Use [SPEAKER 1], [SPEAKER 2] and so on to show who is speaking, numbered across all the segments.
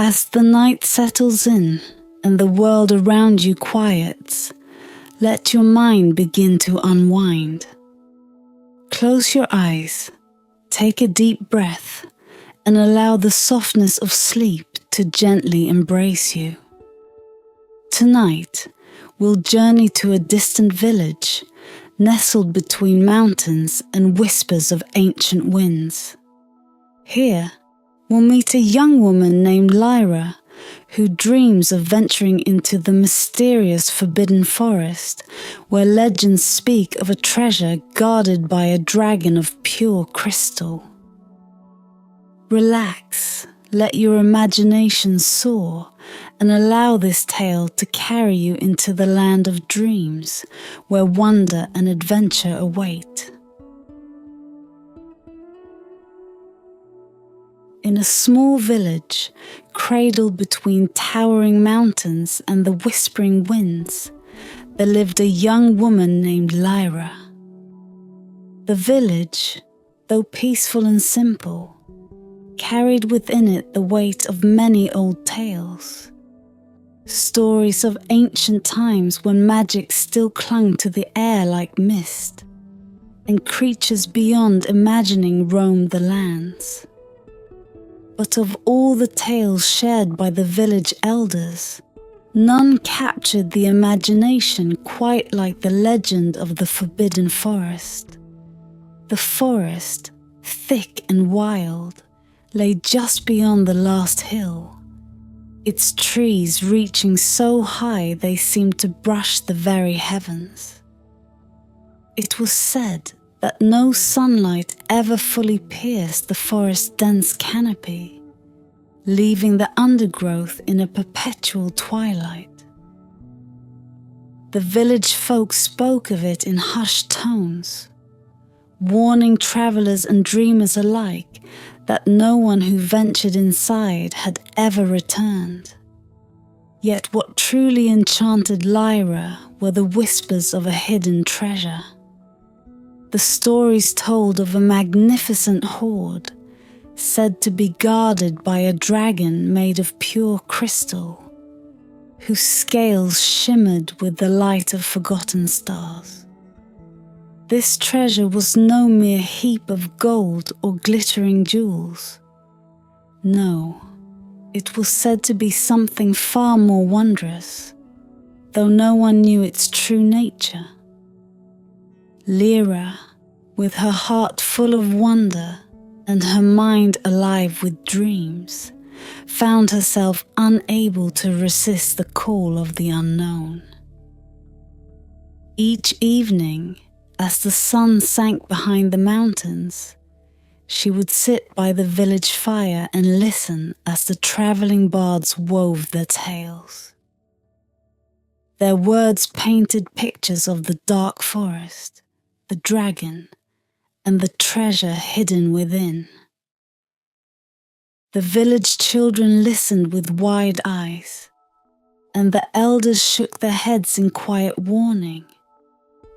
[SPEAKER 1] As the night settles in and the world around you quiets, let your mind begin to unwind. Close your eyes, take a deep breath, and allow the softness of sleep to gently embrace you. Tonight, we'll journey to a distant village, nestled between mountains and whispers of ancient winds. Here, we'll meet a young woman named Lyra, who dreams of venturing into the mysterious forbidden forest, where legends speak of a treasure guarded by a dragon of pure crystal. Relax, let your imagination soar, and allow this tale to carry you into the land of dreams, where wonder and adventure await. In a small village, cradled between towering mountains and the whispering winds, there lived a young woman named Lyra. The village, though peaceful and simple, carried within it the weight of many old tales. Stories of ancient times when magic still clung to the air like mist, and creatures beyond imagining roamed the lands. But of all the tales shared by the village elders, none captured the imagination quite like the legend of the Forbidden Forest. The forest, thick and wild, lay just beyond the last hill, its trees reaching so high they seemed to brush the very heavens. It was said that no sunlight ever fully pierced the forest's dense canopy, leaving the undergrowth in a perpetual twilight. The village folk spoke of it in hushed tones, warning travelers and dreamers alike that no one who ventured inside had ever returned. Yet what truly enchanted Lyra were the whispers of a hidden treasure. The stories told of a magnificent hoard, said to be guarded by a dragon made of pure crystal, whose scales shimmered with the light of forgotten stars. This treasure was no mere heap of gold or glittering jewels. No, it was said to be something far more wondrous, though no one knew its true nature. Lyra, with her heart full of wonder and her mind alive with dreams, found herself unable to resist the call of the unknown. Each evening, as the sun sank behind the mountains, she would sit by the village fire and listen as the travelling bards wove their tales. Their words painted pictures of the dark forest, the dragon, and the treasure hidden within. The village children listened with wide eyes, and the elders shook their heads in quiet warning.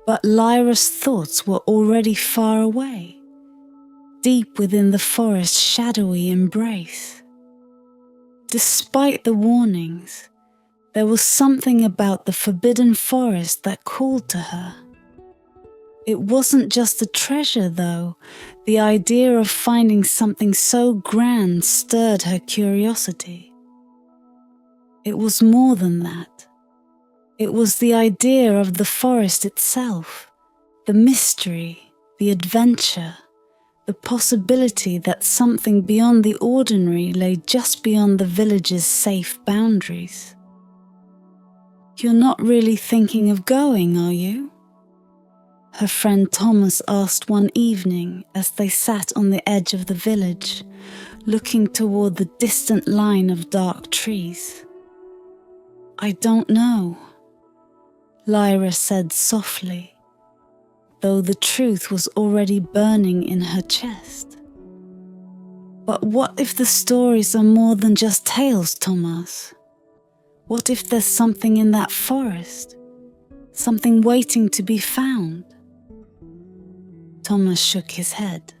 [SPEAKER 1] But Lyra's thoughts were already far away, deep within the forest's shadowy embrace. Despite the warnings, there was something about the forbidden forest that called to her. It wasn't just a treasure, though. The idea of finding something so grand stirred her curiosity. It was more than that. It was the idea of the forest itself, the mystery, the adventure, the possibility that something beyond the ordinary lay just beyond the village's safe boundaries. "You're not really thinking of going, are you?" her friend Thomas asked one evening as they sat on the edge of the village, looking toward the distant line of dark trees. "I don't know," Lyra said softly, though the truth was already burning in her chest. "But what if the stories are more than just tales, Thomas? What if there's something in that forest, something waiting to be found?" Thomas shook his head.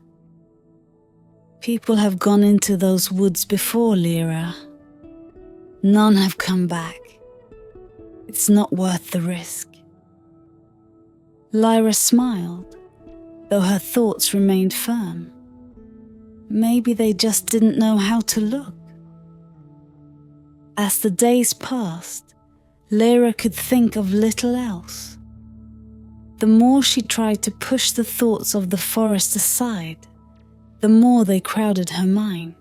[SPEAKER 1] "People have gone into those woods before, Lyra. None have come back. It's not worth the risk." Lyra smiled, though her thoughts remained firm. Maybe they just didn't know how to look. As the days passed, Lyra could think of little else. The more she tried to push the thoughts of the forest aside, the more they crowded her mind.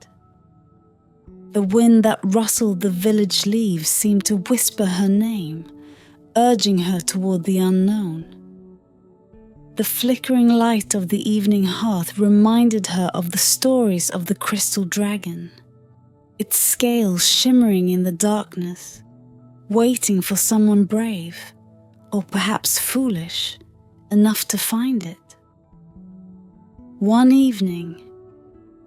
[SPEAKER 1] The wind that rustled the village leaves seemed to whisper her name, urging her toward the unknown. The flickering light of the evening hearth reminded her of the stories of the crystal dragon, its scales shimmering in the darkness, waiting for someone brave, or perhaps foolish, enough to find it. One evening,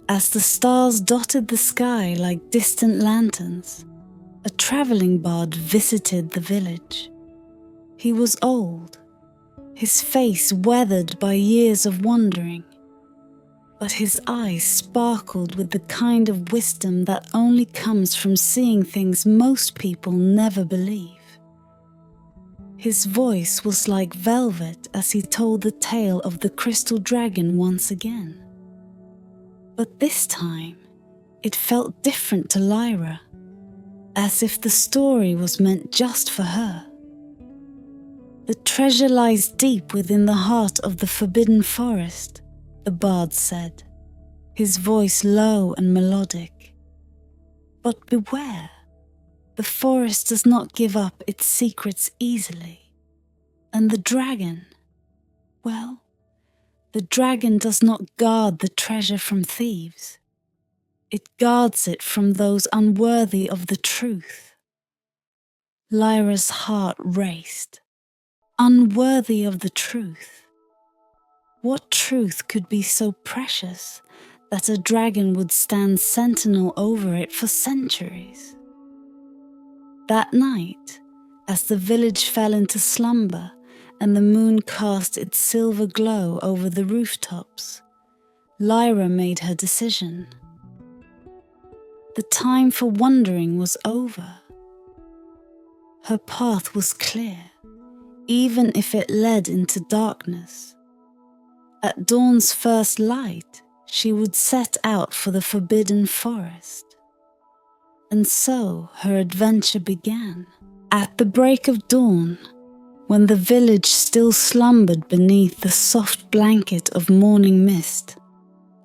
[SPEAKER 1] as the stars dotted the sky like distant lanterns, a traveling bard visited the village. He was old, his face weathered by years of wandering, but his eyes sparkled with the kind of wisdom that only comes from seeing things most people never believe. His voice was like velvet as he told the tale of the crystal dragon once again. But this time, it felt different to Lyra, as if the story was meant just for her. "The treasure lies deep within the heart of the forbidden forest," the bard said, his voice low and melodic. "But beware, the forest does not give up its secrets easily. And the dragon, well, the dragon does not guard the treasure from thieves. It guards it from those unworthy of the truth." Lyra's heart raced. Unworthy of the truth. What truth could be so precious that a dragon would stand sentinel over it for centuries? That night, as the village fell into slumber and the moon cast its silver glow over the rooftops, Lyra made her decision. The time for wandering was over. Her path was clear, even if it led into darkness. At dawn's first light, she would set out for the forbidden forest. And so her adventure began. At the break of dawn, when the village still slumbered beneath the soft blanket of morning mist,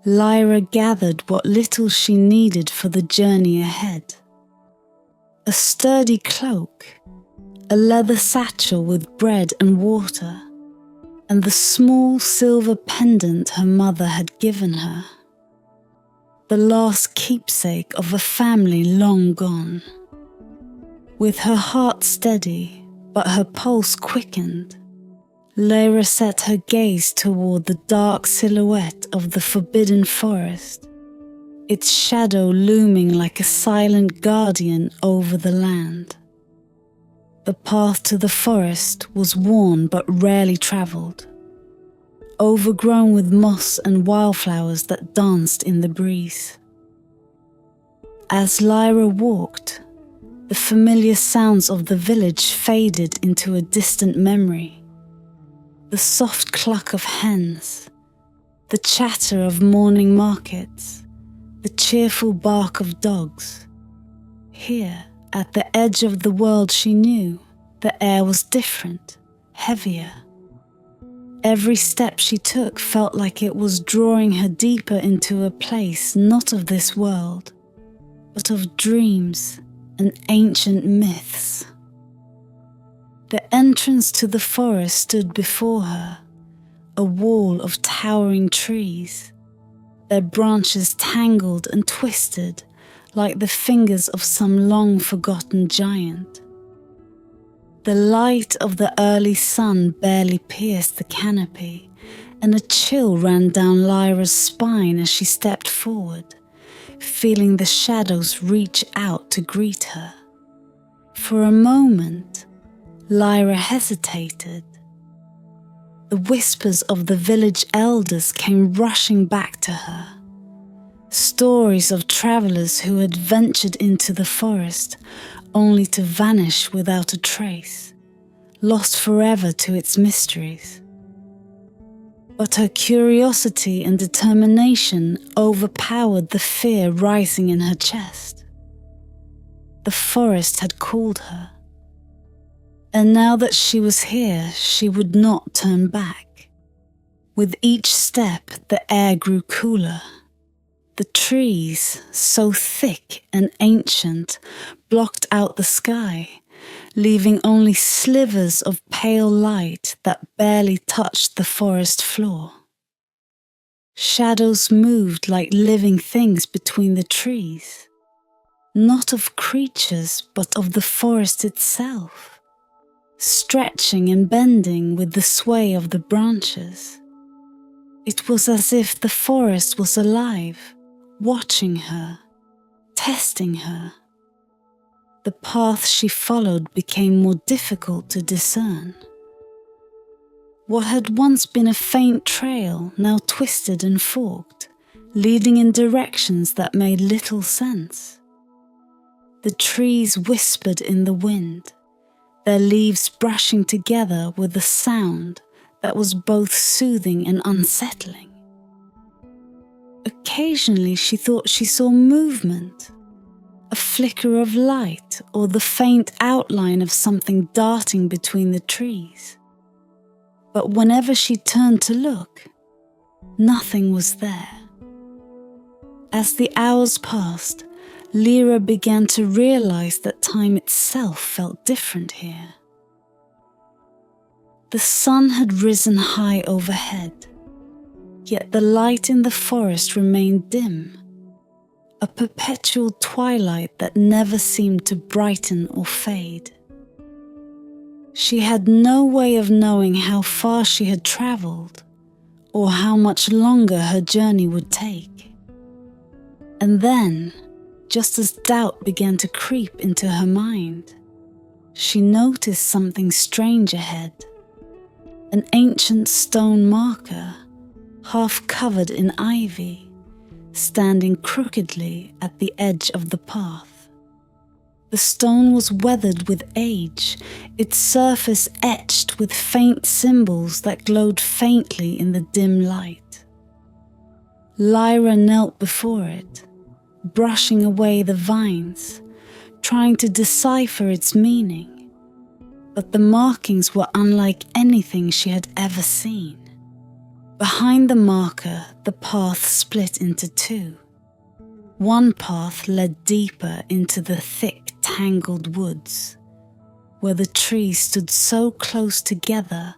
[SPEAKER 1] Lyra gathered what little she needed for the journey ahead. A sturdy cloak, a leather satchel with bread and water, and the small silver pendant her mother had given her. The last keepsake of a family long gone. With her heart steady, but her pulse quickened, Lyra set her gaze toward the dark silhouette of the forbidden forest, its shadow looming like a silent guardian over the land. The path to the forest was worn but rarely travelled, overgrown with moss and wildflowers that danced in the breeze. As Lyra walked, the familiar sounds of the village faded into a distant memory. The soft cluck of hens, the chatter of morning markets, the cheerful bark of dogs. Here, at the edge of the world she knew, the air was different, heavier. Every step she took felt like it was drawing her deeper into a place not of this world, but of dreams and ancient myths. The entrance to the forest stood before her, a wall of towering trees, their branches tangled and twisted like the fingers of some long-forgotten giant. The light of the early sun barely pierced the canopy, and a chill ran down Lyra's spine as she stepped forward, feeling the shadows reach out to greet her. For a moment, Lyra hesitated. The whispers of the village elders came rushing back to her. Stories of travellers who had ventured into the forest, only to vanish without a trace, lost forever to its mysteries. But her curiosity and determination overpowered the fear rising in her chest. The forest had called her, and now that she was here, she would not turn back. With each step, the air grew cooler. The trees, so thick and ancient, blocked out the sky, leaving only slivers of pale light that barely touched the forest floor. Shadows moved like living things between the trees, not of creatures, but of the forest itself, stretching and bending with the sway of the branches. It was as if the forest was alive, watching her, testing her. The path she followed became more difficult to discern. What had once been a faint trail now twisted and forked, leading in directions that made little sense. The trees whispered in the wind, their leaves brushing together with a sound that was both soothing and unsettling. Occasionally she thought she saw movement, a flicker of light or the faint outline of something darting between the trees. But whenever she turned to look, nothing was there. As the hours passed, Lyra began to realize that time itself felt different here. The sun had risen high overhead, yet the light in the forest remained dim, a perpetual twilight that never seemed to brighten or fade. She had no way of knowing how far she had traveled or how much longer her journey would take. And then, just as doubt began to creep into her mind, she noticed something strange ahead. An ancient stone marker, half covered in ivy, standing crookedly at the edge of the path. The stone was weathered with age, its surface etched with faint symbols that glowed faintly in the dim light. Lyra knelt before it, brushing away the vines, trying to decipher its meaning. But the markings were unlike anything she had ever seen. Behind the marker, the path split into two. One path led deeper into the thick, tangled woods, where the trees stood so close together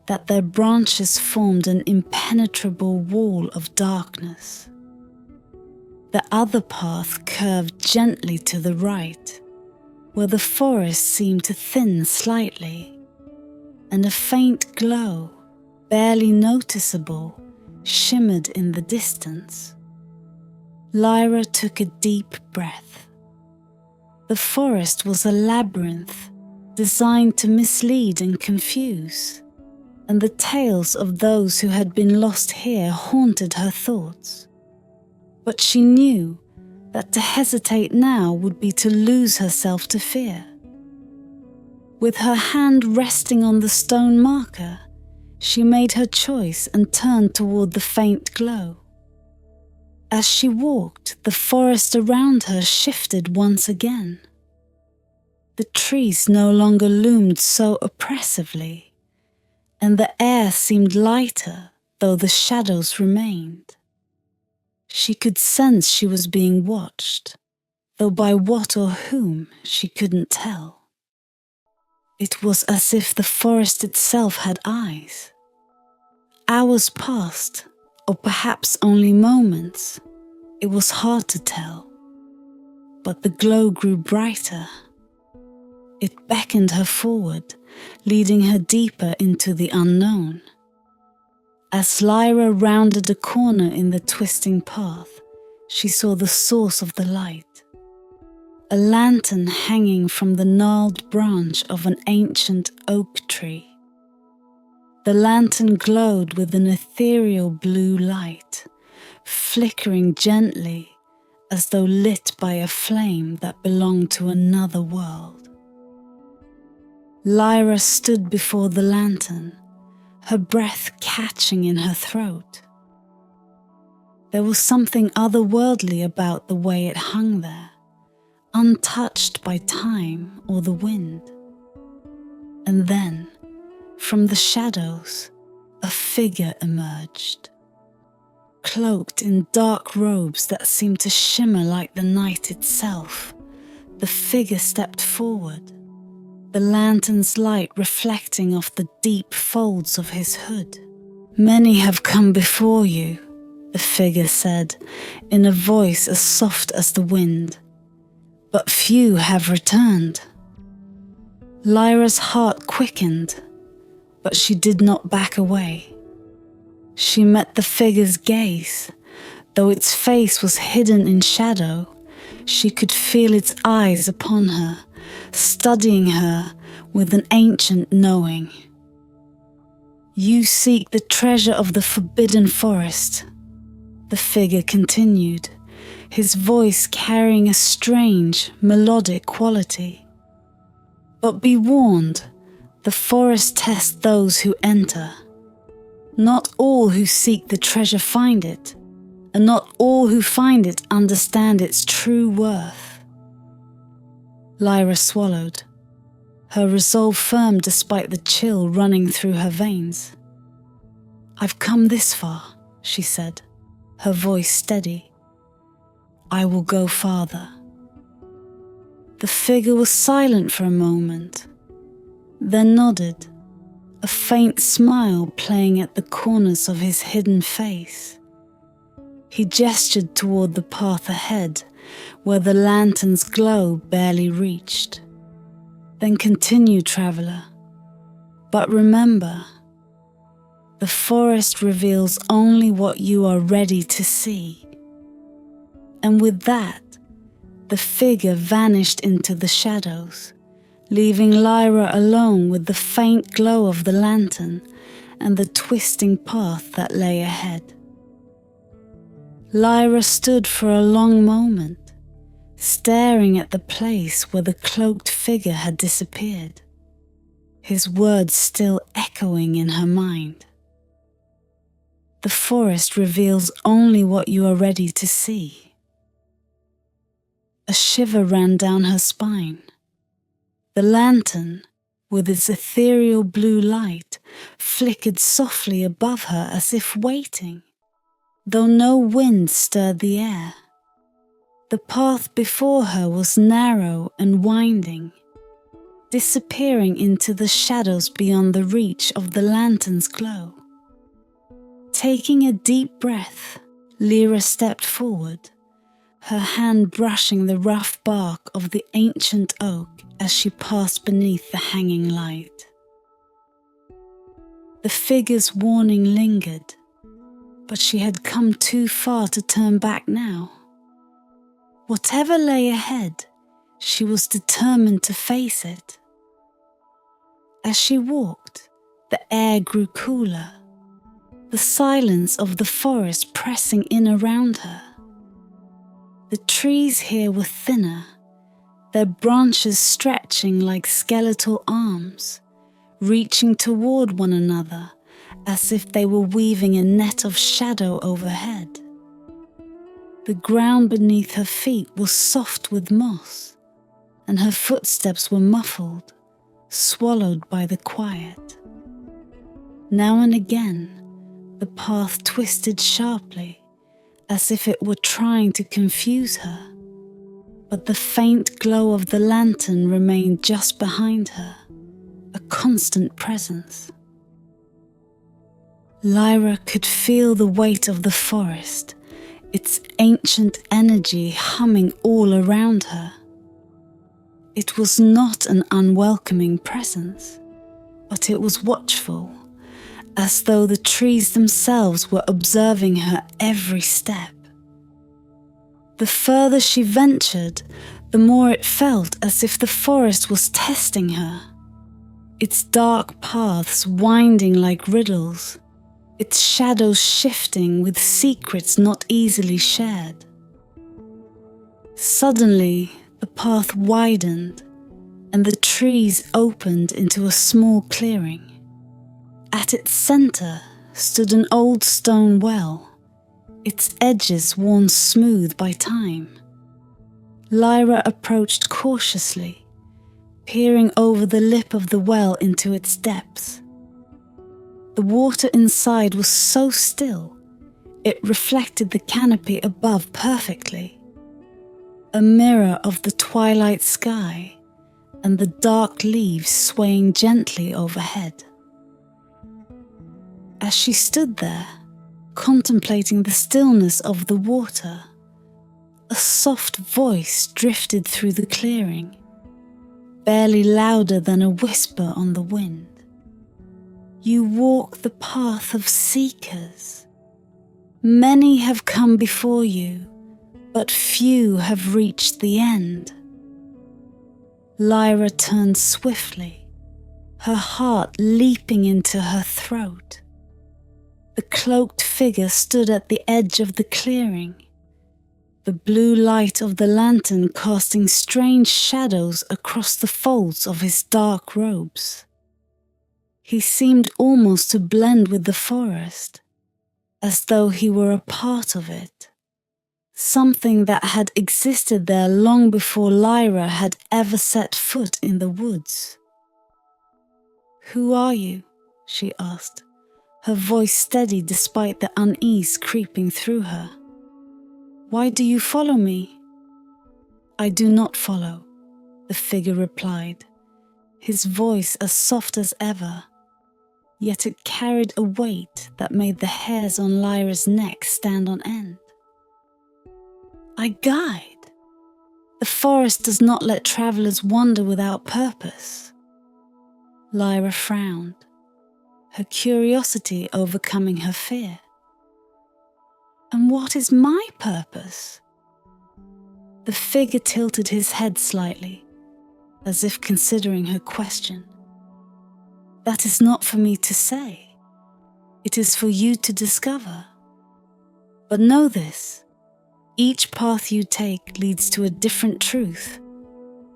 [SPEAKER 1] that their branches formed an impenetrable wall of darkness. The other path curved gently to the right, where the forest seemed to thin slightly, and a faint glow, barely noticeable, shimmered in the distance. Lyra took a deep breath. The forest was a labyrinth designed to mislead and confuse, and the tales of those who had been lost here haunted her thoughts. But she knew that to hesitate now would be to lose herself to fear. With her hand resting on the stone marker, she made her choice and turned toward the faint glow. As she walked, the forest around her shifted once again. The trees no longer loomed so oppressively, and the air seemed lighter, though the shadows remained. She could sense she was being watched, though by what or whom she couldn't tell. It was as if the forest itself had eyes. Hours passed, or perhaps only moments. It was hard to tell. But the glow grew brighter. It beckoned her forward, leading her deeper into the unknown. As Lyra rounded a corner in the twisting path, she saw the source of the light. A lantern hanging from the gnarled branch of an ancient oak tree. The lantern glowed with an ethereal blue light, flickering gently as though lit by a flame that belonged to another world. Lyra stood before the lantern, her breath catching in her throat. There was something otherworldly about the way it hung there, untouched by time or the wind. And then, from the shadows, a figure emerged, cloaked in dark robes that seemed to shimmer like the night itself. The figure stepped forward, the lantern's light reflecting off the deep folds of his hood. "Many have come before you," the figure said, in a voice as soft as the wind, "but few have returned." Lyra's heart quickened, but she did not back away. She met the figure's gaze. Though its face was hidden in shadow, she could feel its eyes upon her, studying her with an ancient knowing. "You seek the treasure of the forbidden forest," the figure continued, his voice carrying a strange, melodic quality. "But be warned, the forest tests those who enter. Not all who seek the treasure find it, and not all who find it understand its true worth." Lyra swallowed, her resolve firm despite the chill running through her veins. "I've come this far," she said, her voice steady. "I will go farther." The figure was silent for a moment, then nodded, a faint smile playing at the corners of his hidden face. He gestured toward the path ahead, where the lantern's glow barely reached. "Then continue, traveler. But remember, the forest reveals only what you are ready to see." And with that, the figure vanished into the shadows, leaving Lyra alone with the faint glow of the lantern and the twisting path that lay ahead. Lyra stood for a long moment, staring at the place where the cloaked figure had disappeared, his words still echoing in her mind. "The forest reveals only what you are ready to see." A shiver ran down her spine. The lantern, with its ethereal blue light, flickered softly above her as if waiting, though no wind stirred the air. The path before her was narrow and winding, disappearing into the shadows beyond the reach of the lantern's glow. Taking a deep breath, Lyra stepped forward, her hand brushing the rough bark of the ancient oak as she passed beneath the hanging light. The figure's warning lingered, but she had come too far to turn back now. Whatever lay ahead, she was determined to face it. As she walked, the air grew cooler, the silence of the forest pressing in around her. The trees here were thinner, their branches stretching like skeletal arms, reaching toward one another as if they were weaving a net of shadow overhead. The ground beneath her feet was soft with moss, and her footsteps were muffled, swallowed by the quiet. Now and again, the path twisted sharply, as if it were trying to confuse her, but the faint glow of the lantern remained just behind her, a constant presence. Lyra could feel the weight of the forest, its ancient energy humming all around her. It was not an unwelcoming presence, but it was watchful, as though the trees themselves were observing her every step. The further she ventured, the more it felt as if the forest was testing her, its dark paths winding like riddles, its shadows shifting with secrets not easily shared. Suddenly, the path widened and the trees opened into a small clearing. At its center stood an old stone well, its edges worn smooth by time. Lyra approached cautiously, peering over the lip of the well into its depths. The water inside was so still, it reflected the canopy above perfectly, a mirror of the twilight sky and the dark leaves swaying gently overhead. As she stood there, contemplating the stillness of the water, a soft voice drifted through the clearing, barely louder than a whisper on the wind. You walk the path of seekers. Many have come before you, but few have reached the end. Lyra turned swiftly, her heart leaping into her throat. The cloaked figure stood at the edge of the clearing, the blue light of the lantern casting strange shadows across the folds of his dark robes. He seemed almost to blend with the forest, as though he were a part of it, something that had existed there long before Lyra had ever set foot in the woods. "Who are you?" she asked, her voice steady despite the unease creeping through her. "Why do you follow me?" "I do not follow," the figure replied, his voice as soft as ever, yet it carried a weight that made the hairs on Lyra's neck stand on end. "I guide. The forest does not let travelers wander without purpose." Lyra frowned, her curiosity overcoming her fear. "And what is my purpose?" The figure tilted his head slightly, as if considering her question. "That is not for me to say. It is for you to discover. But know this, each path you take leads to a different truth,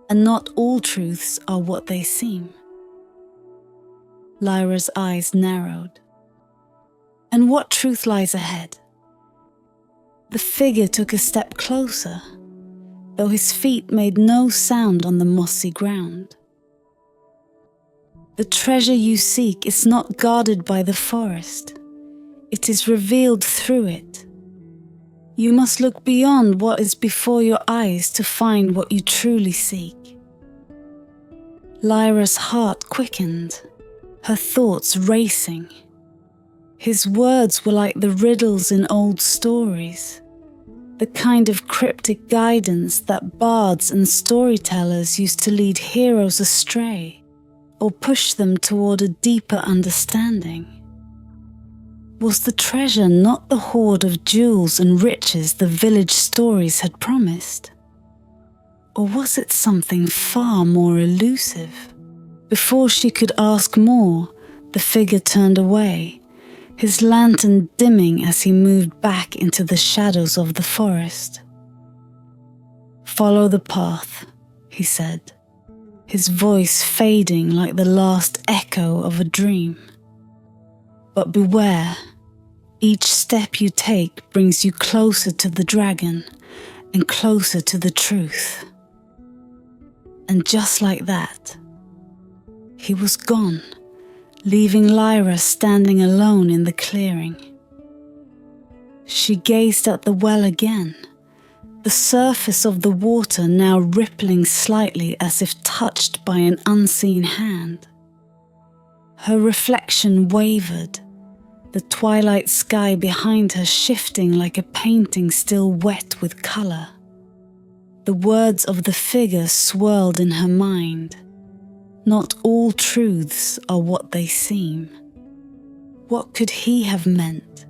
[SPEAKER 1] and not all truths are what they seem." Lyra's eyes narrowed. "And what truth lies ahead?" The figure took a step closer, though his feet made no sound on the mossy ground. "The treasure you seek is not guarded by the forest. It is revealed through it. You must look beyond what is before your eyes to find what you truly seek." Lyra's heart quickened, her thoughts racing. His words were like the riddles in old stories, the kind of cryptic guidance that bards and storytellers used to lead heroes astray or push them toward a deeper understanding. Was the treasure not the hoard of jewels and riches the village stories had promised? Or was it something far more elusive? Before she could ask more, the figure turned away, his lantern dimming as he moved back into the shadows of the forest. "Follow the path," he said, his voice fading like the last echo of a dream. "But beware, each step you take brings you closer to the dragon and closer to the truth." And just like that, he was gone, leaving Lyra standing alone in the clearing. She gazed at the well again, the surface of the water now rippling slightly as if touched by an unseen hand. Her reflection wavered, the twilight sky behind her shifting like a painting still wet with colour. The words of the figure swirled in her mind. Not all truths are what they seem. What could he have meant?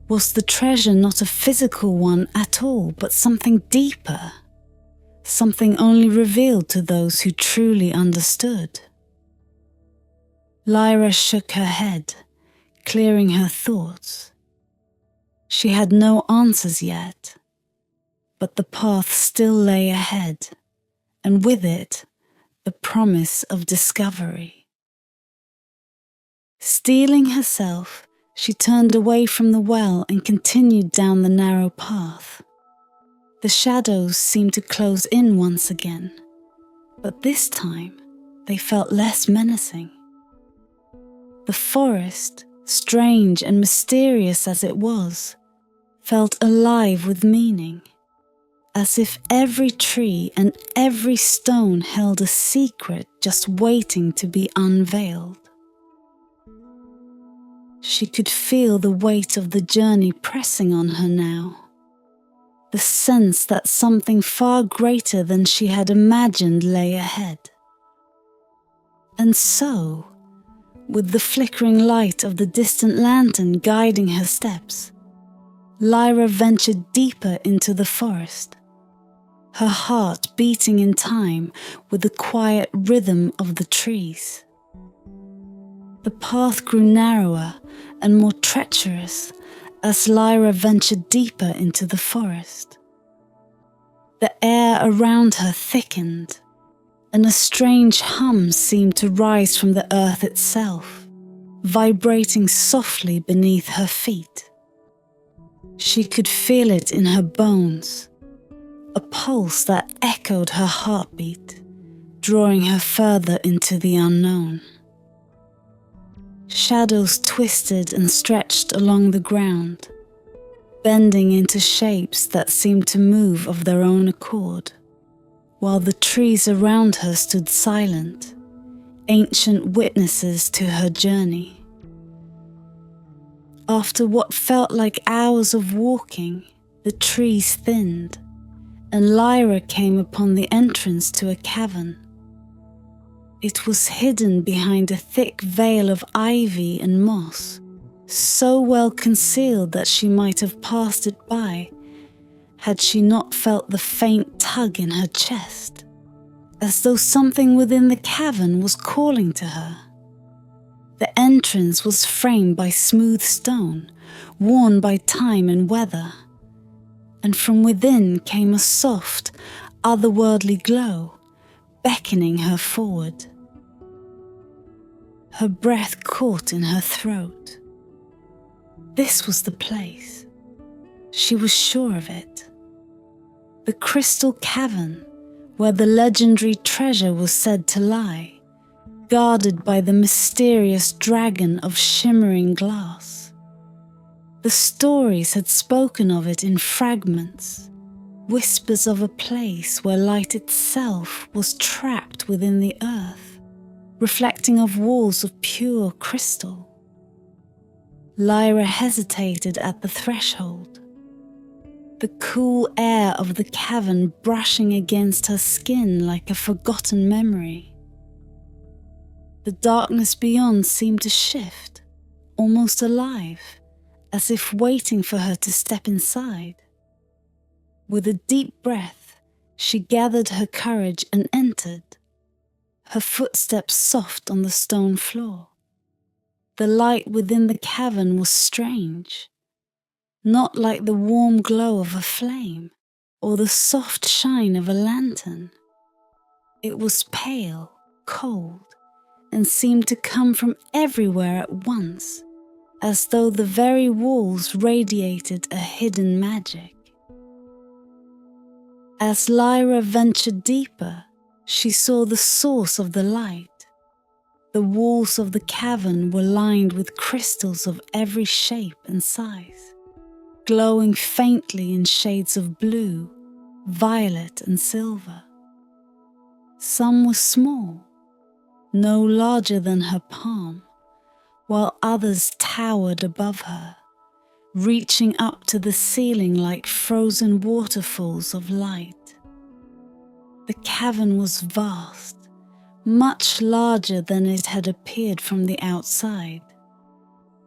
[SPEAKER 1] Was the treasure not a physical one at all, but something deeper? Something only revealed to those who truly understood? Lyra shook her head, clearing her thoughts. She had no answers yet, But the path still lay ahead, and with it, the promise of discovery. Steeling herself, she turned away from the well and continued down the narrow path. The shadows seemed to close in once again, but this time they felt less menacing. The forest, strange and mysterious as it was, felt alive with meaning, as if every tree and every stone held a secret just waiting to be unveiled. She could feel the weight of the journey pressing on her now, the sense that something far greater than she had imagined lay ahead. And so, with the flickering light of the distant lantern guiding her steps, Lyra ventured deeper into the forest, her heart beating in time with the quiet rhythm of the trees. The path grew narrower and more treacherous as Lyra ventured deeper into the forest. The air around her thickened, and a strange hum seemed to rise from the earth itself, vibrating softly beneath her feet. She could feel it in her bones, a pulse that echoed her heartbeat, drawing her further into the unknown. Shadows twisted and stretched along the ground, bending into shapes that seemed to move of their own accord, while the trees around her stood silent, ancient witnesses to her journey. After what felt like hours of walking, the trees thinned, and Lyra came upon the entrance to a cavern. It was hidden behind a thick veil of ivy and moss, so well concealed that she might have passed it by had she not felt the faint tug in her chest, as though something within the cavern was calling to her. The entrance was framed by smooth stone, worn by time and weather, and from within came a soft, otherworldly glow, beckoning her forward. Her breath caught in her throat. This was the place. She was sure of it. The crystal cavern where the legendary treasure was said to lie, guarded by the mysterious dragon of shimmering glass. The stories had spoken of it in fragments, whispers of a place where light itself was trapped within the earth, reflecting off walls of pure crystal. Lyra hesitated at the threshold, the cool air of the cavern brushing against her skin like a forgotten memory. The darkness beyond seemed to shift, almost alive, as if waiting for her to step inside. With a deep breath, she gathered her courage and entered, her footsteps soft on the stone floor. The light within the cavern was strange, not like the warm glow of a flame or the soft shine of a lantern. It was pale, cold, and seemed to come from everywhere at once, as though the very walls radiated a hidden magic. As Lyra ventured deeper, she saw the source of the light. The walls of the cavern were lined with crystals of every shape and size, glowing faintly in shades of blue, violet, and silver. Some were small, no larger than her palm, while others towered above her, reaching up to the ceiling like frozen waterfalls of light. The cavern was vast, much larger than it had appeared from the outside.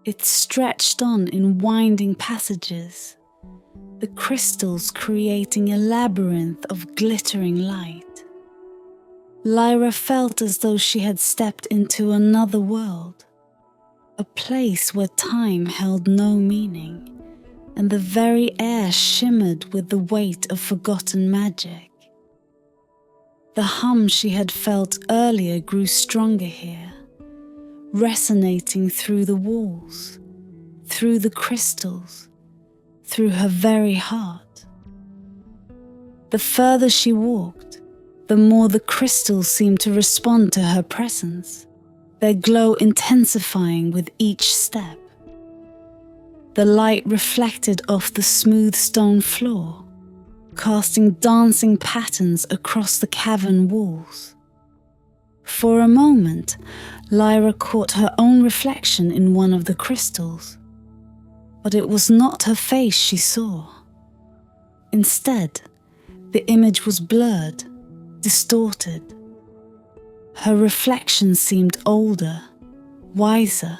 [SPEAKER 1] It stretched on in winding passages, the crystals creating a labyrinth of glittering light. Lyra felt as though she had stepped into another world, a place where time held no meaning, and the very air shimmered with the weight of forgotten magic. The hum she had felt earlier grew stronger here, resonating through the walls, through the crystals, through her very heart. The further she walked, the more the crystals seemed to respond to her presence, their glow intensifying with each step. The light reflected off the smooth stone floor, casting dancing patterns across the cavern walls. For a moment, Lyra caught her own reflection in one of the crystals, but it was not her face she saw. Instead, the image was blurred, distorted. Her reflection seemed older, wiser,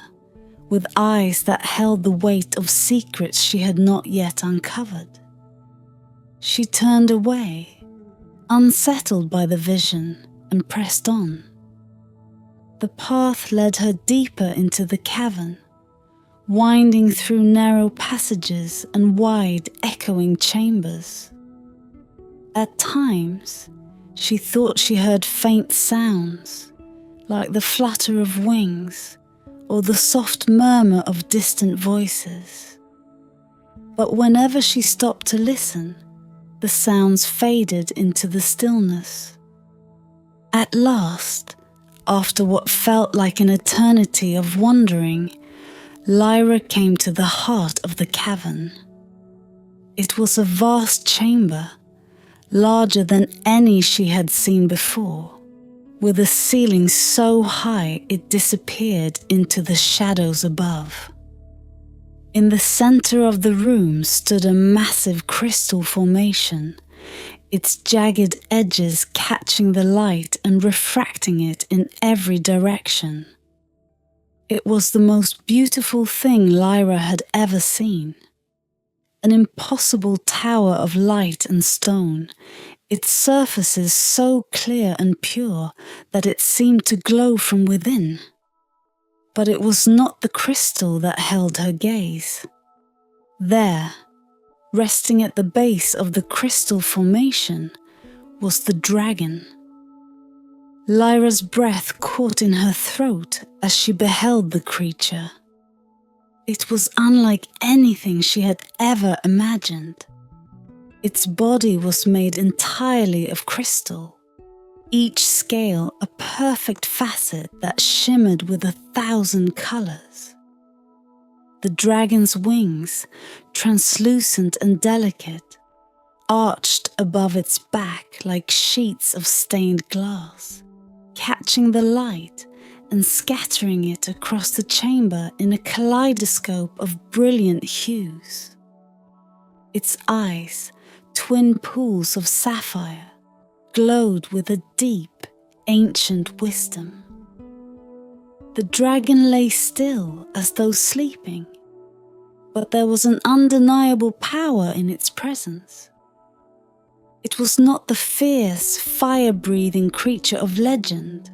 [SPEAKER 1] with eyes that held the weight of secrets she had not yet uncovered. She turned away, unsettled by the vision, and pressed on. The path led her deeper into the cavern, winding through narrow passages and wide, echoing chambers. At times, she thought she heard faint sounds, like the flutter of wings or the soft murmur of distant voices. But whenever she stopped to listen, the sounds faded into the stillness. At last, after what felt like an eternity of wandering, Lyra came to the heart of the cavern. It was a vast chamber, larger than any she had seen before, with a ceiling so high it disappeared into the shadows above. In the center of the room stood a massive crystal formation, its jagged edges catching the light and refracting it in every direction. It was the most beautiful thing Lyra had ever seen. An impossible tower of light and stone, its surfaces so clear and pure that it seemed to glow from within. But it was not the crystal that held her gaze. There, resting at the base of the crystal formation, was the dragon. Lyra's breath caught in her throat as she beheld the creature. It was unlike anything she had ever imagined. Its body was made entirely of crystal, each scale a perfect facet that shimmered with 1,000 colors. The dragon's wings, translucent and delicate, arched above its back like sheets of stained glass, catching the light and scattering it across the chamber in a kaleidoscope of brilliant hues. Its eyes, twin pools of sapphire, glowed with a deep, ancient wisdom. The dragon lay still as though sleeping, but there was an undeniable power in its presence. It was not the fierce, fire-breathing creature of legend,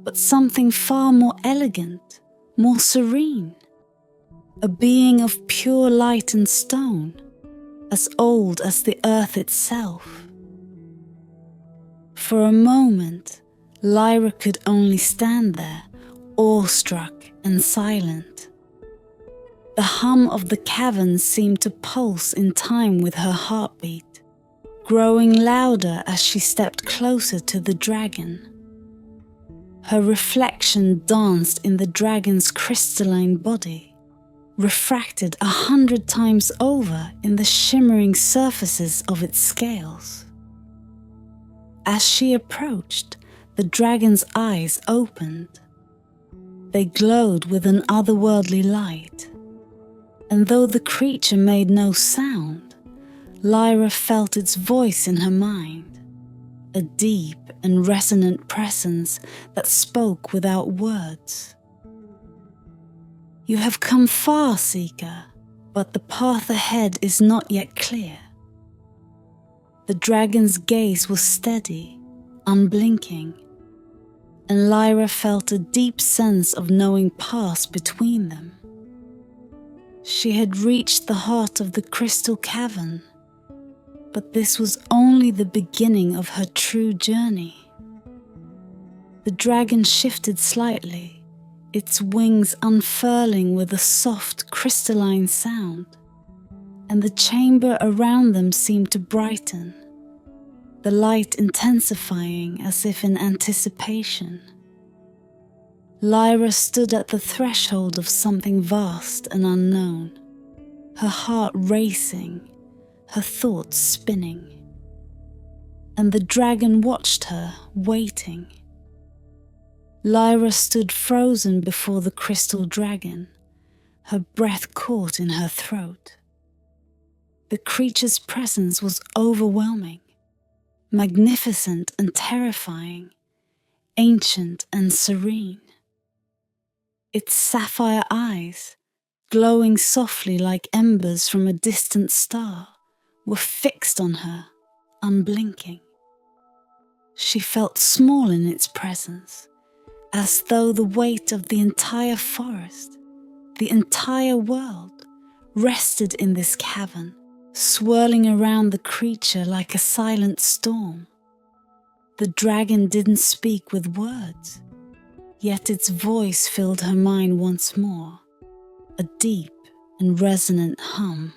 [SPEAKER 1] but something far more elegant, more serene. A being of pure light and stone, as old as the earth itself. For a moment, Lyra could only stand there, awestruck and silent. The hum of the cavern seemed to pulse in time with her heartbeat, growing louder as she stepped closer to the dragon. Her reflection danced in the dragon's crystalline body, refracted 100 times over in the shimmering surfaces of its scales. As she approached, the dragon's eyes opened. They glowed with an otherworldly light, and though the creature made no sound, Lyra felt its voice in her mind, a deep and resonant presence that spoke without words. You have come far, Seeker, but the path ahead is not yet clear. The dragon's gaze was steady, unblinking, and Lyra felt a deep sense of knowing pass between them. She had reached the heart of the crystal cavern, but this was only the beginning of her true journey. The dragon shifted slightly, its wings unfurling with a soft, crystalline sound, and the chamber around them seemed to brighten, the light intensifying as if in anticipation. Lyra stood at the threshold of something vast and unknown, her heart racing, her thoughts spinning. And the dragon watched her, waiting. Lyra stood frozen before the crystal dragon, her breath caught in her throat. The creature's presence was overwhelming, magnificent and terrifying, ancient and serene. Its sapphire eyes, glowing softly like embers from a distant star, were fixed on her, unblinking. She felt small in its presence, as though the weight of the entire forest, the entire world, rested in this cavern, swirling around the creature like a silent storm. The dragon didn't speak with words, yet its voice filled her mind once more, a deep and resonant hum.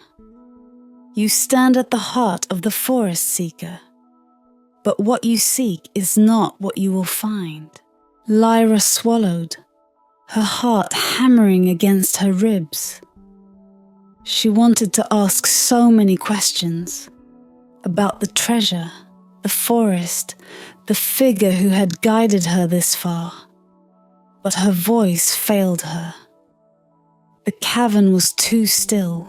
[SPEAKER 1] You stand at the heart of the forest, seeker, but what you seek is not what you will find. Lyra swallowed, her heart hammering against her ribs. She wanted to ask so many questions about the treasure, the forest, the figure who had guided her this far, but her voice failed her. The cavern was too still,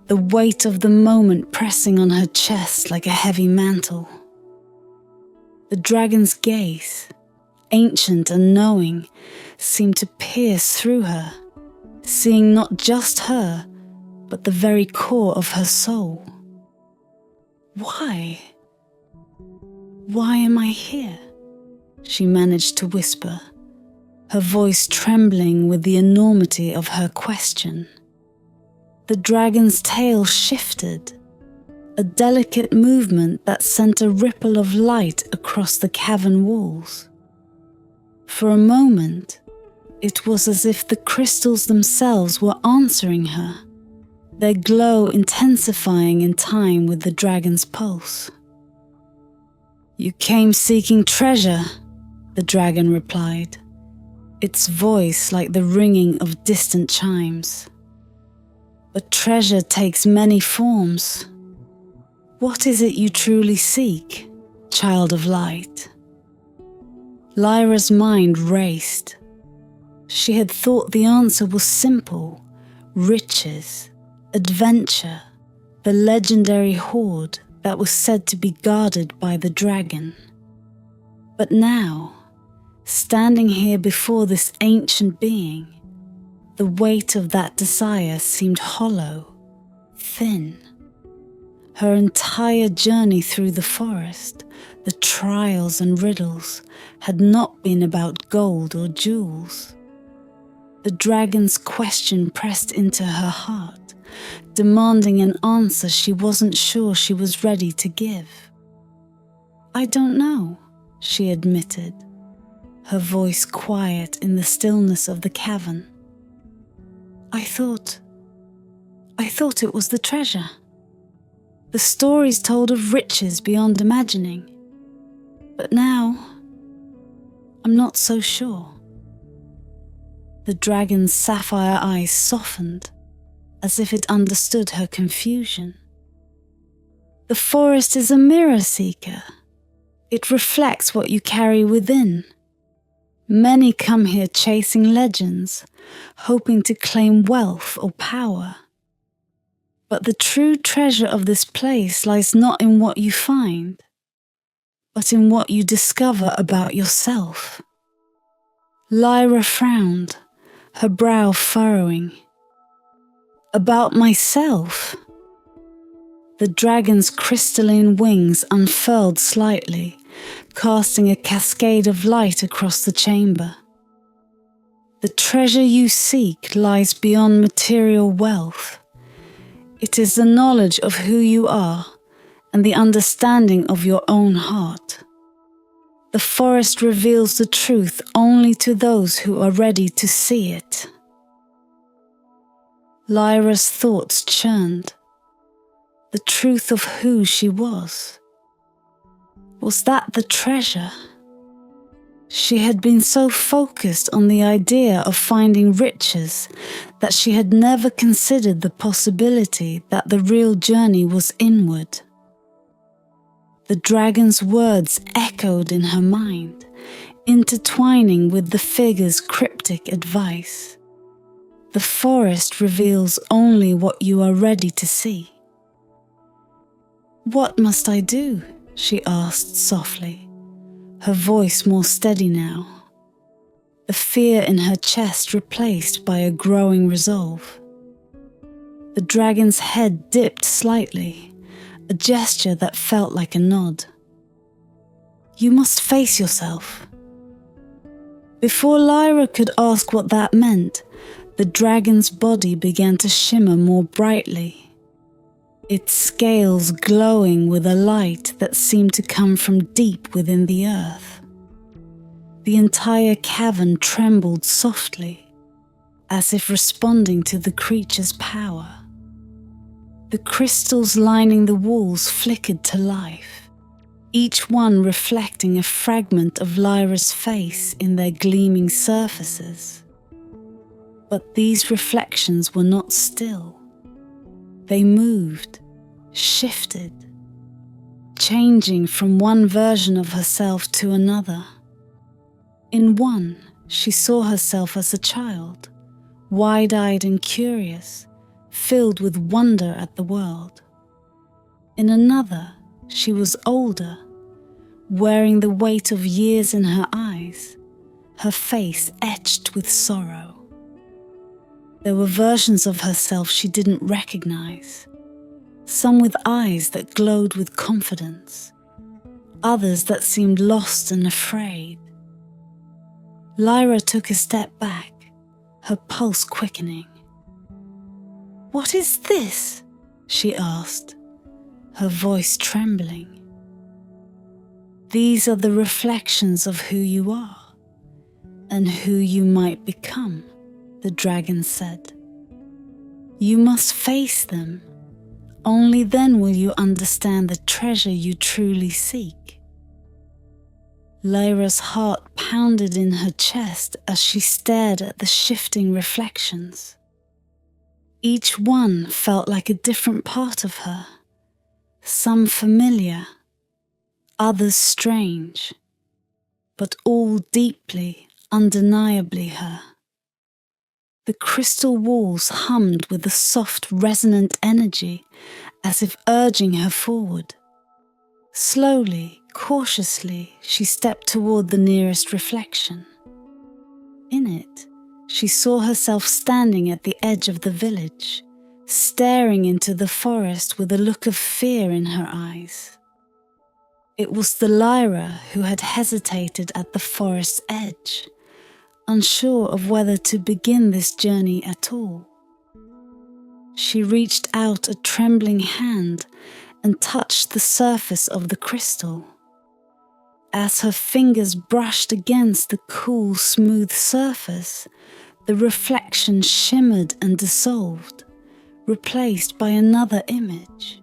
[SPEAKER 1] the weight of the moment pressing on her chest like a heavy mantle. The dragon's gaze, ancient and knowing, seemed to pierce through her, seeing not just her, but the very core of her soul. Why? Why am I here? She managed to whisper, her voice trembling with the enormity of her question. The dragon's tail shifted, a delicate movement that sent a ripple of light across the cavern walls. For a moment, it was as if the crystals themselves were answering her, their glow intensifying in time with the dragon's pulse. You came seeking treasure, the dragon replied, its voice like the ringing of distant chimes. But treasure takes many forms. What is it you truly seek, child of light? Lyra's mind raced. She had thought the answer was simple: riches, adventure, the legendary hoard that was said to be guarded by the dragon. But now, standing here before this ancient being, the weight of that desire seemed hollow, thin. Her entire journey through the forest, the trials and riddles, had not been about gold or jewels. The dragon's question pressed into her heart, demanding an answer she wasn't sure she was ready to give. I don't know, she admitted, her voice quiet in the stillness of the cavern. I thought it was the treasure. The stories told of riches beyond imagining. But now, I'm not so sure. The dragon's sapphire eyes softened, as if it understood her confusion. The forest is a mirror, seeker. It reflects what you carry within. Many come here chasing legends, hoping to claim wealth or power. But the true treasure of this place lies not in what you find, but in what you discover about yourself. Lyra frowned, her brow furrowing. About myself? The dragon's crystalline wings unfurled slightly, casting a cascade of light across the chamber. The treasure you seek lies beyond material wealth. It is the knowledge of who you are and the understanding of your own heart. The forest reveals the truth only to those who are ready to see it. Lyra's thoughts churned. The truth of who she was. Was that the treasure? She had been so focused on the idea of finding riches that she had never considered the possibility that the real journey was inward. The dragon's words echoed in her mind, intertwining with the figure's cryptic advice. The forest reveals only what you are ready to see. "What must I do?" she asked softly, her voice more steady now, the fear in her chest replaced by a growing resolve. The dragon's head dipped slightly, a gesture that felt like a nod. "You must face yourself." Before Lyra could ask what that meant, the dragon's body began to shimmer more brightly, its scales glowing with a light that seemed to come from deep within the earth. The entire cavern trembled softly, as if responding to the creature's power. The crystals lining the walls flickered to life, each one reflecting a fragment of Lyra's face in their gleaming surfaces. But these reflections were not still. They moved, shifted, changing from one version of herself to another. In one, she saw herself as a child, wide-eyed and curious, filled with wonder at the world. In another, she was older, wearing the weight of years in her eyes, her face etched with sorrow. There were versions of herself she didn't recognize, some with eyes that glowed with confidence, others that seemed lost and afraid. Lyra took a step back, her pulse quickening. "What is this?" she asked, her voice trembling. "These are the reflections of who you are and who you might become," the dragon said. "You must face them. Only then will you understand the treasure you truly seek." Lyra's heart pounded in her chest as she stared at the shifting reflections. Each one felt like a different part of her, some familiar, others strange, but all deeply, undeniably her. The crystal walls hummed with a soft, resonant energy, as if urging her forward. Slowly, cautiously, she stepped toward the nearest reflection. In it, she saw herself standing at the edge of the village, staring into the forest with a look of fear in her eyes. It was the Lyra who had hesitated at the forest's edge, unsure of whether to begin this journey at all. She reached out a trembling hand and touched the surface of the crystal. As her fingers brushed against the cool, smooth surface, the reflection shimmered and dissolved, replaced by another image.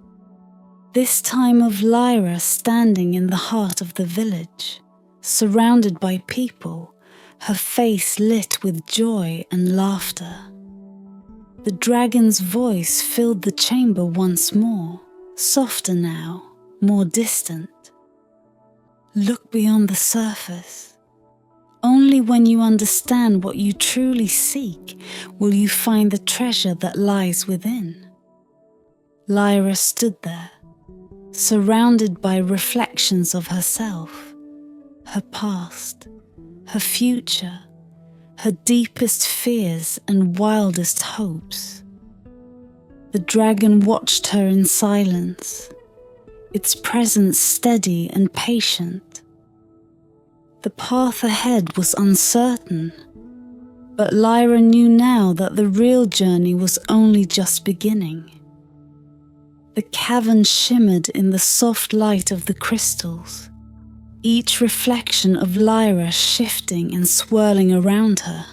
[SPEAKER 1] This time of Lyra standing in the heart of the village, surrounded by people, her face lit with joy and laughter. The dragon's voice filled the chamber once more, softer now, more distant. "Look beyond the surface. Only when you understand what you truly seek will you find the treasure that lies within." Lyra stood there, surrounded by reflections of herself, her past, her future, her deepest fears and wildest hopes. The dragon watched her in silence, its presence steady and patient. The path ahead was uncertain, But Lyra knew now that the real journey was only just beginning. The cavern shimmered in the soft light of the crystals, each reflection of Lyra shifting and swirling around her,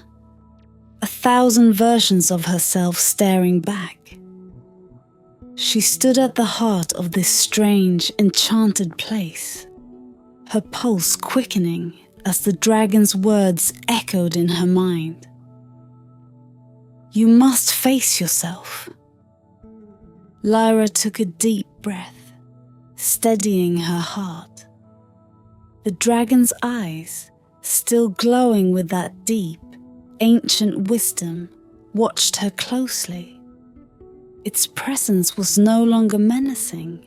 [SPEAKER 1] 1,000 versions of herself staring back. She stood at the heart of this strange, enchanted place, her pulse quickening as the dragon's words echoed in her mind. You must face yourself. Lyra took a deep breath, steadying her heart. The dragon's eyes, still glowing with that deep, ancient wisdom, watched her closely. Its presence was no longer menacing,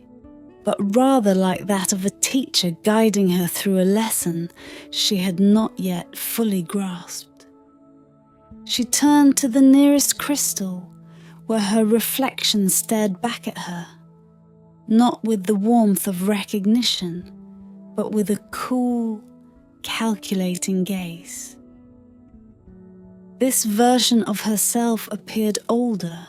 [SPEAKER 1] but rather like that of a teacher guiding her through a lesson she had not yet fully grasped. She turned to the nearest crystal, where her reflection stared back at her, not with the warmth of recognition, but with a cool, calculating gaze. This version of herself appeared older,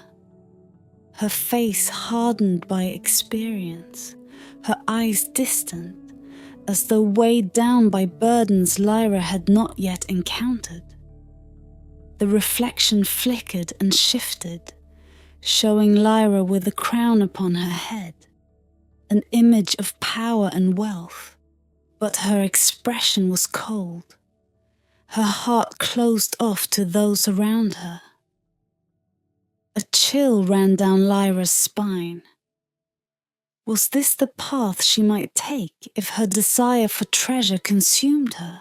[SPEAKER 1] her face hardened by experience, her eyes distant, as though weighed down by burdens Lyra had not yet encountered. The reflection flickered and shifted, showing Lyra with a crown upon her head, an image of power and wealth, but her expression was cold. Her heart closed off to those around her. A chill ran down Lyra's spine. Was this the path she might take if her desire for treasure consumed her?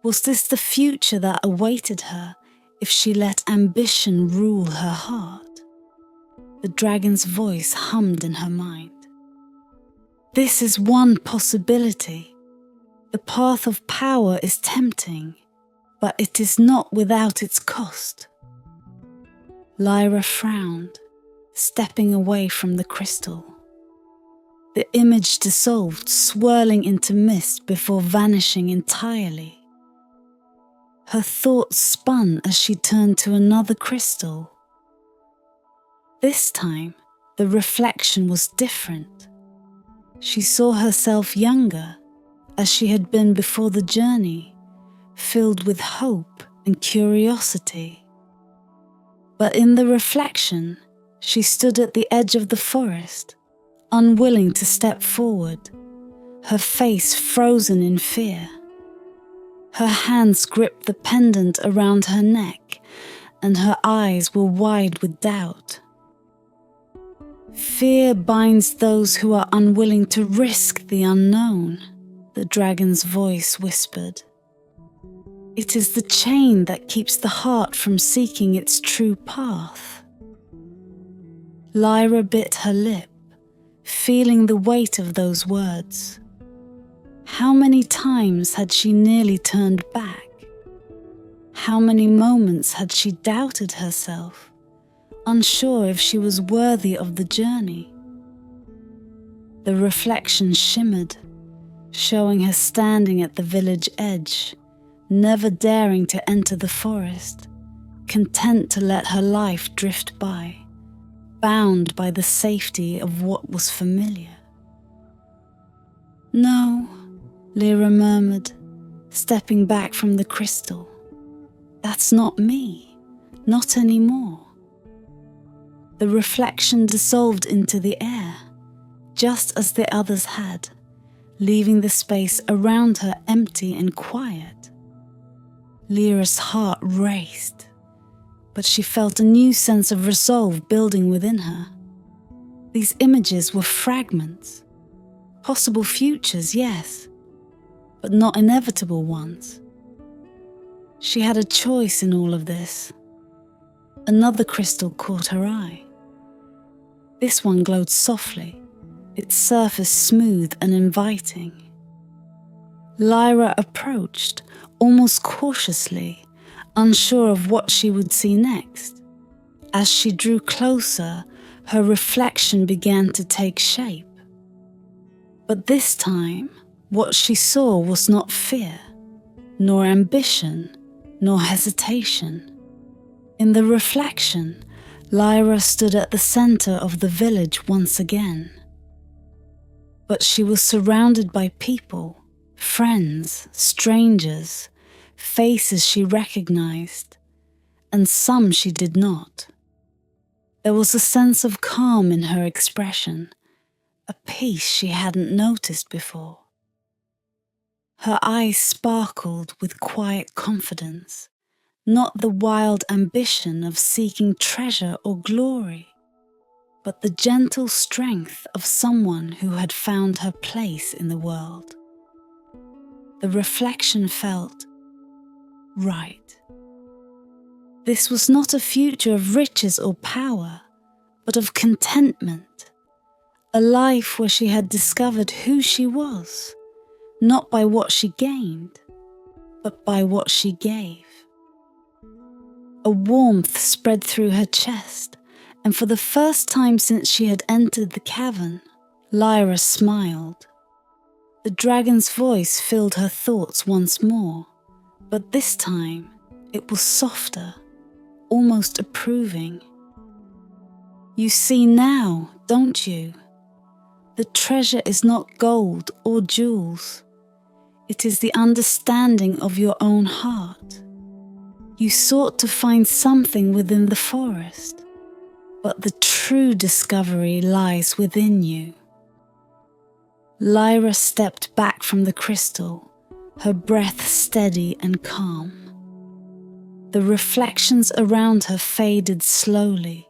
[SPEAKER 1] Was this the future that awaited her if she let ambition rule her heart? The dragon's voice hummed in her mind. This is one possibility. The path of power is tempting, but it is not without its cost. Lyra frowned, stepping away from the crystal. The image dissolved, swirling into mist before vanishing entirely. Her thoughts spun as she turned to another crystal. This time, the reflection was different. She saw herself younger, as she had been before the journey, filled with hope and curiosity. But in the reflection, she stood at the edge of the forest, unwilling to step forward, her face frozen in fear. Her hands gripped the pendant around her neck, and her eyes were wide with doubt. Fear binds those who are unwilling to risk the unknown, the dragon's voice whispered. It is the chain that keeps the heart from seeking its true path. Lyra bit her lip, feeling the weight of those words. How many times had she nearly turned back? How many moments had she doubted herself, unsure if she was worthy of the journey? The reflection shimmered, showing her standing at the village edge, never daring to enter the forest, content to let her life drift by, bound by the safety of what was familiar. No, Lyra murmured, stepping back from the crystal. That's not me, not anymore. The reflection dissolved into the air, just as the others had, leaving the space around her empty and quiet. Lyra's heart raced, but she felt a new sense of resolve building within her. These images were fragments, possible futures, yes, but not inevitable ones. She had a choice in all of this. Another crystal caught her eye. This one glowed softly, its surface smooth and inviting. Lyra approached, almost cautiously, unsure of what she would see next. As she drew closer, her reflection began to take shape. But this time, what she saw was not fear, nor ambition, nor hesitation. In the reflection, Lyra stood at the center of the village once again. But she was surrounded by people, friends, strangers, faces she recognized, and some she did not. There was a sense of calm in her expression, a peace she hadn't noticed before. Her eyes sparkled with quiet confidence, not the wild ambition of seeking treasure or glory, but the gentle strength of someone who had found her place in the world. The reflection felt right. This was not a future of riches or power, but of contentment, a life where she had discovered who she was, not by what she gained, but by what she gave. A warmth spread through her chest, and for the first time since she had entered the cavern, Lyra smiled. The dragon's voice filled her thoughts once more, but this time it was softer, almost approving. You see now, don't you? The treasure is not gold or jewels. It is the understanding of your own heart. You sought to find something within the forest, but the true discovery lies within you. Lyra stepped back from the crystal, her breath steady and calm. The reflections around her faded slowly,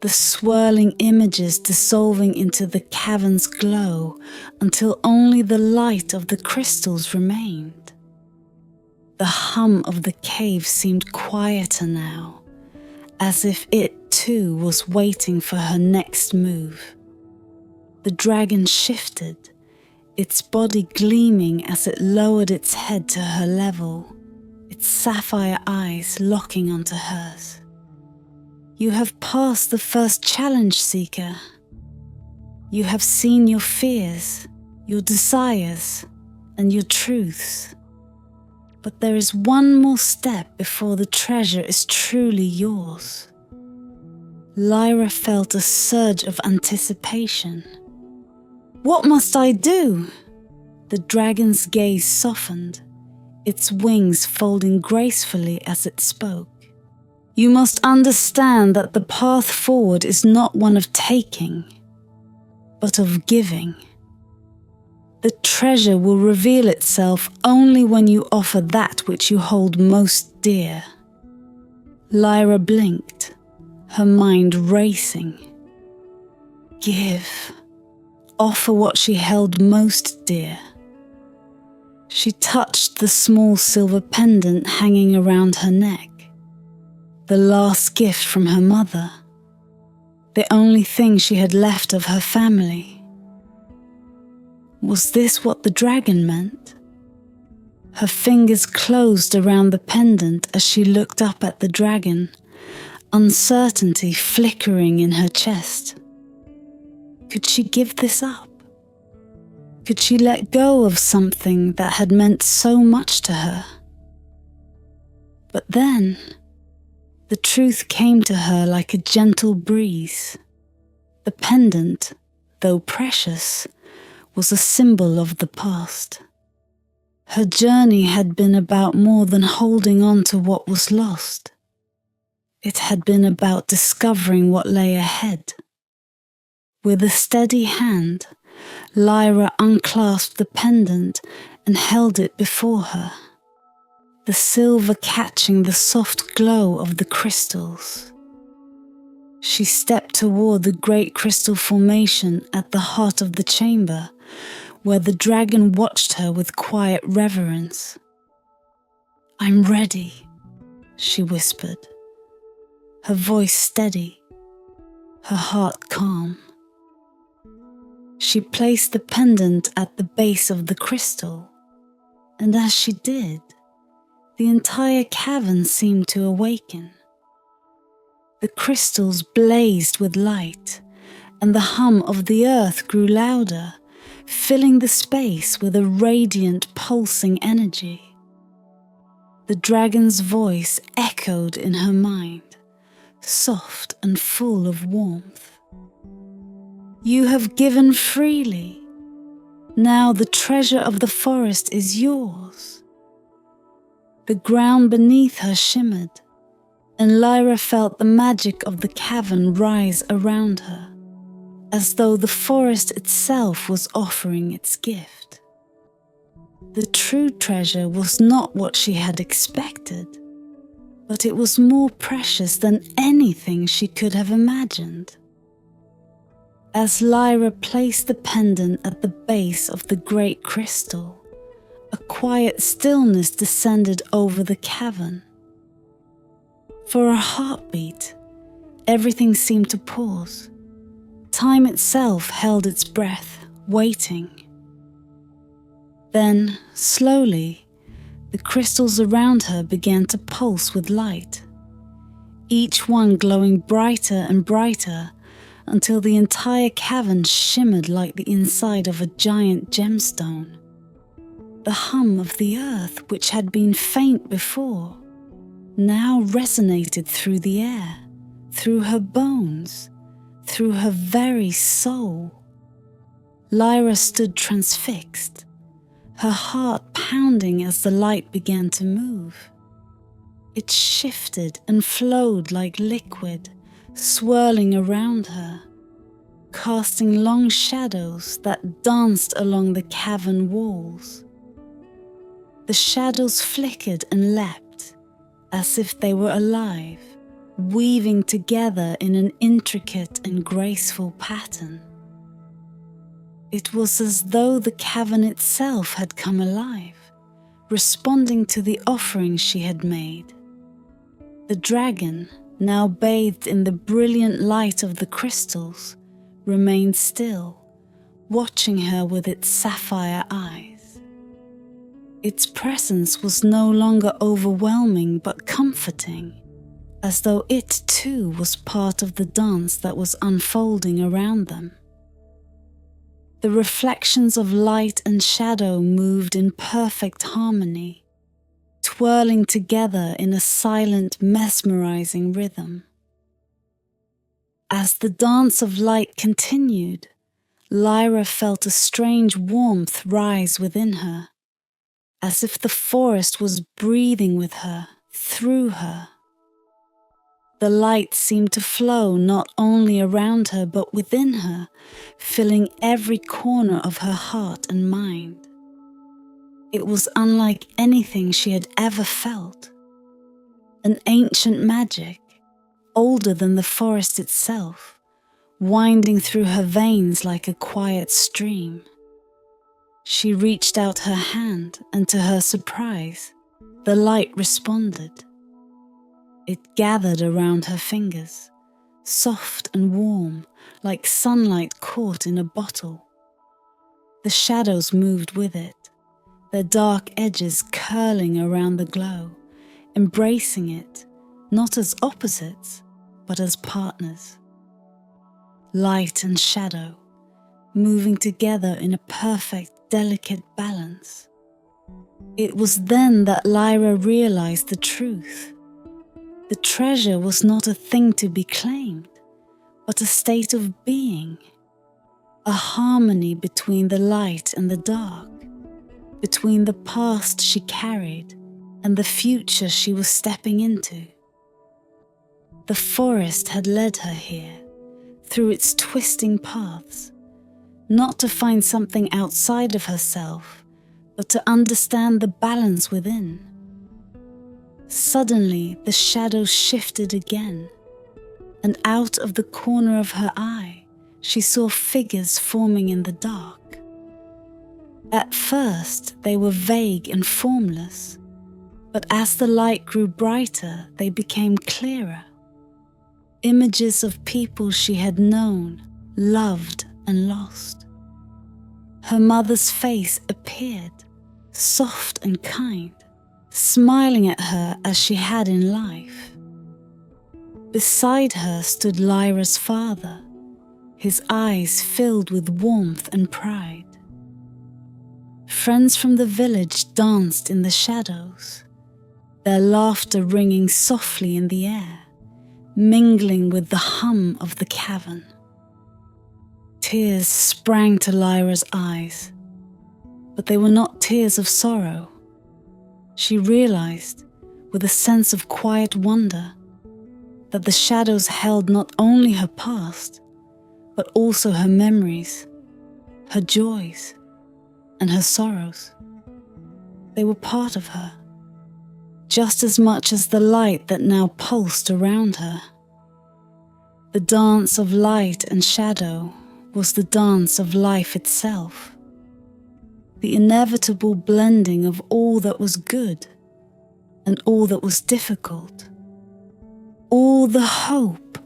[SPEAKER 1] the swirling images dissolving into the cavern's glow until only the light of the crystals remained. The hum of the cave seemed quieter now, as if it too was waiting for her next move. The dragon shifted, its body gleaming as it lowered its head to her level, its sapphire eyes locking onto hers. You have passed the first challenge, Seeker. You have seen your fears, your desires, and your truths. But there is one more step before the treasure is truly yours. Lyra felt a surge of anticipation. What must I do? The dragon's gaze softened, its wings folding gracefully as it spoke. You must understand that the path forward is not one of taking, but of giving. The treasure will reveal itself only when you offer that which you hold most dear. Lyra blinked, her mind racing. Give. Offer what she held most dear. She touched the small silver pendant hanging around her neck, the last gift from her mother, the only thing she had left of her family. Was this what the dragon meant? Her fingers closed around the pendant as she looked up at the dragon, uncertainty flickering in her chest. Could she give this up? Could she let go of something that had meant so much to her? But then, the truth came to her like a gentle breeze. The pendant, though precious, was a symbol of the past. Her journey had been about more than holding on to what was lost. It had been about discovering what lay ahead. With a steady hand, Lyra unclasped the pendant and held it before her, the silver catching the soft glow of the crystals. She stepped toward the great crystal formation at the heart of the chamber, where the dragon watched her with quiet reverence. "I'm ready," she whispered, her voice steady, her heart calm. She placed the pendant at the base of the crystal, and as she did, the entire cavern seemed to awaken. The crystals blazed with light, and the hum of the earth grew louder, filling the space with a radiant, pulsing energy. The dragon's voice echoed in her mind, soft and full of warmth. You have given freely. Now the treasure of the forest is yours. The ground beneath her shimmered, and Lyra felt the magic of the cavern rise around her, as though the forest itself was offering its gift. The true treasure was not what she had expected, but it was more precious than anything she could have imagined. As Lyra placed the pendant at the base of the great crystal, a quiet stillness descended over the cavern. For a heartbeat, everything seemed to pause. Time itself held its breath, waiting. Then, slowly, the crystals around her began to pulse with light, each one glowing brighter and brighter until the entire cavern shimmered like the inside of a giant gemstone. The hum of the earth, which had been faint before, now resonated through the air, through her bones, through her very soul. Lyra stood transfixed, her heart pounding as the light began to move. It shifted and flowed like liquid, swirling around her, casting long shadows that danced along the cavern walls. The shadows flickered and leapt, as if they were alive, weaving together in an intricate and graceful pattern. It was as though the cavern itself had come alive, responding to the offering she had made. The dragon, now bathed in the brilliant light of the crystals, remained still, watching her with its sapphire eyes. Its presence was no longer overwhelming but comforting, as though it too was part of the dance that was unfolding around them. The reflections of light and shadow moved in perfect harmony, twirling together in a silent, mesmerizing rhythm. As the dance of light continued, Lyra felt a strange warmth rise within her, as if the forest was breathing with her, through her. The light seemed to flow not only around her but within her, filling every corner of her heart and mind. It was unlike anything she had ever felt. An ancient magic, older than the forest itself, winding through her veins like a quiet stream. She reached out her hand, and to her surprise, the light responded. It gathered around her fingers, soft and warm, like sunlight caught in a bottle. The shadows moved with it, their dark edges curling around the glow, embracing it, not as opposites, but as partners. Light and shadow, moving together in a perfect, delicate balance. It was then that Lyra realized the truth. The treasure was not a thing to be claimed, but a state of being, a harmony between the light and the dark, between the past she carried and the future she was stepping into. The forest had led her here, through its twisting paths, not to find something outside of herself, but to understand the balance within. Suddenly, the shadows shifted again, and out of the corner of her eye, she saw figures forming in the dark. At first, they were vague and formless, but as the light grew brighter, they became clearer. Images of people she had known, loved, and lost. Her mother's face appeared, soft and kind, smiling at her as she had in life. Beside her stood Lyra's father, his eyes filled with warmth and pride. Friends from the village danced in the shadows, their laughter ringing softly in the air, mingling with the hum of the cavern. Tears sprang to Lyra's eyes, but they were not tears of sorrow. She realized, with a sense of quiet wonder, that the shadows held not only her past, but also her memories, her joys, and her sorrows. They were part of her, just as much as the light that now pulsed around her. The dance of light and shadow was the dance of life itself, the inevitable blending of all that was good and all that was difficult, all the hope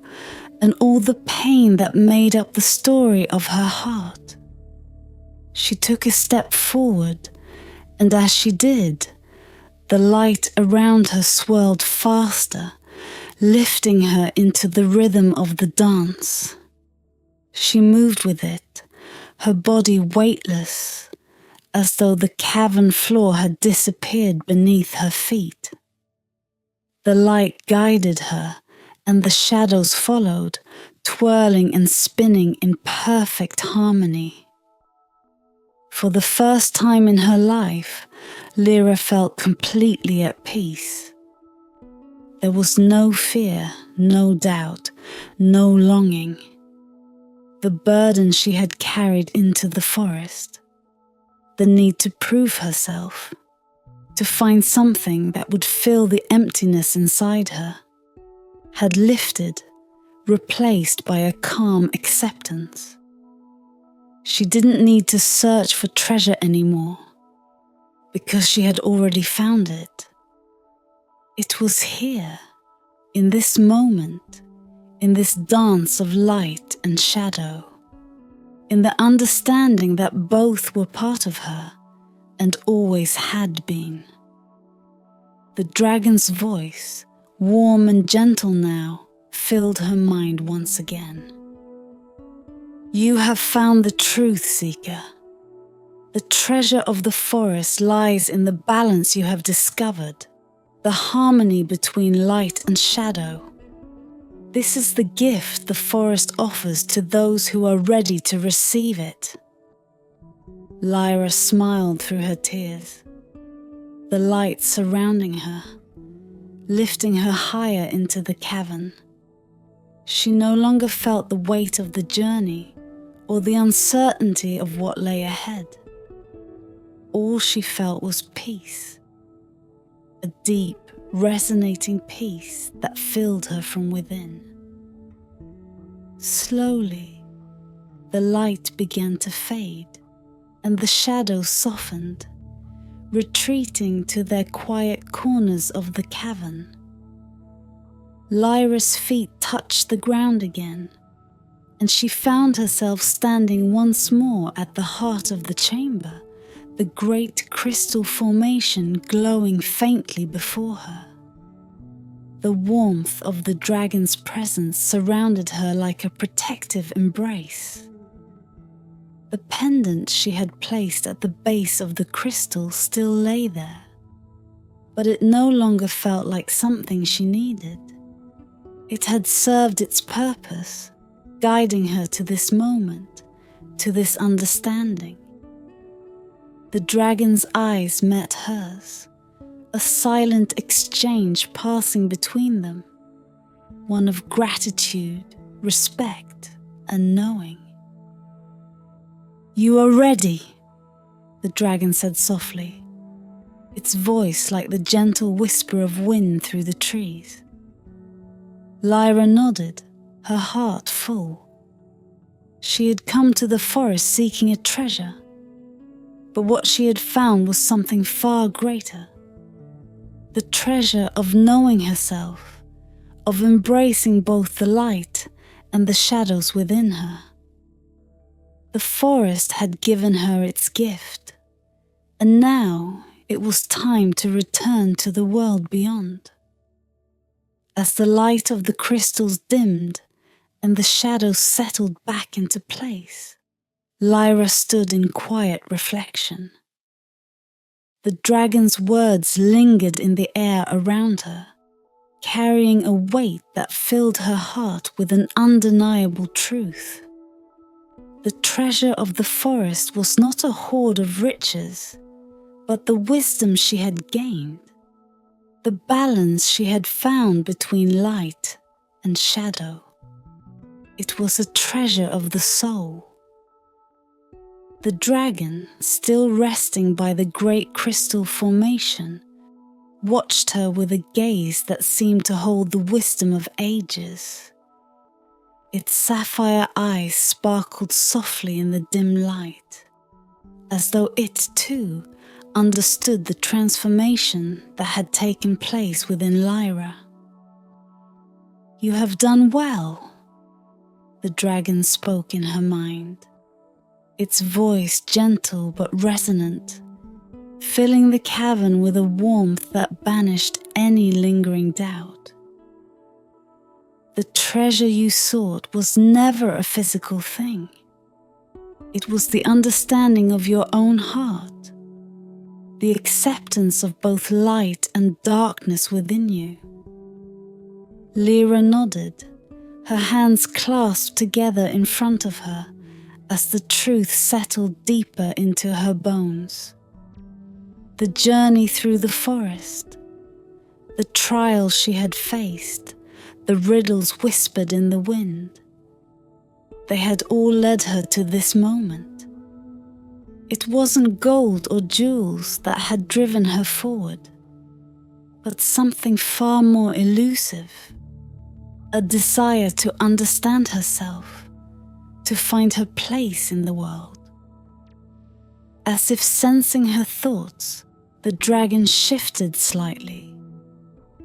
[SPEAKER 1] and all the pain that made up the story of her heart. She took a step forward, and as she did, the light around her swirled faster, lifting her into the rhythm of the dance. She moved with it, her body weightless, as though the cavern floor had disappeared beneath her feet. The light guided her, and the shadows followed, twirling and spinning in perfect harmony. For the first time in her life, Lyra felt completely at peace. There was no fear, no doubt, no longing. The burden she had carried into the forest, the need to prove herself, to find something that would fill the emptiness inside her, had lifted, replaced by a calm acceptance. She didn't need to search for treasure anymore, because she had already found it. It was here, in this moment, in this dance of light and shadow, in the understanding that both were part of her and always had been. The dragon's voice, warm and gentle now, filled her mind once again. You have found the truth, Seeker. The treasure of the forest lies in the balance you have discovered, the harmony between light and shadow. This is the gift the forest offers to those who are ready to receive it. Lyra smiled through her tears, the light surrounding her, lifting her higher into the cavern. She no longer felt the weight of the journey or the uncertainty of what lay ahead. All she felt was peace, a deep, resonating peace that filled her from within. Slowly, the light began to fade, and the shadows softened, retreating to their quiet corners of the cavern. Lyra's feet touched the ground again, and she found herself standing once more at the heart of the chamber, the great crystal formation glowing faintly before her. The warmth of the dragon's presence surrounded her like a protective embrace. The pendant she had placed at the base of the crystal still lay there, but it no longer felt like something she needed. It had served its purpose, guiding her to this moment, to this understanding. The dragon's eyes met hers, a silent exchange passing between them, one of gratitude, respect, and knowing. You are ready, the dragon said softly, its voice like the gentle whisper of wind through the trees. Lyra nodded, her heart full. She had come to the forest seeking a treasure, but what she had found was something far greater. The treasure of knowing herself, of embracing both the light and the shadows within her. The forest had given her its gift, and now it was time to return to the world beyond. As the light of the crystals dimmed and the shadows settled back into place, Lyra stood in quiet reflection. The dragon's words lingered in the air around her, carrying a weight that filled her heart with an undeniable truth. The treasure of the forest was not a hoard of riches, but the wisdom she had gained, the balance she had found between light and shadow. It was a treasure of the soul. The dragon, still resting by the great crystal formation, watched her with a gaze that seemed to hold the wisdom of ages. Its sapphire eyes sparkled softly in the dim light, as though it too understood the transformation that had taken place within Lyra. "You have done well," the dragon spoke in her mind, its voice gentle but resonant, filling the cavern with a warmth that banished any lingering doubt. "The treasure you sought was never a physical thing. It was the understanding of your own heart, the acceptance of both light and darkness within you." Lyra nodded, her hands clasped together in front of her as the truth settled deeper into her bones. The journey through the forest, the trials she had faced, the riddles whispered in the wind, they had all led her to this moment. It wasn't gold or jewels that had driven her forward, but something far more elusive, a desire to understand herself, to find her place in the world. As if sensing her thoughts, the dragon shifted slightly,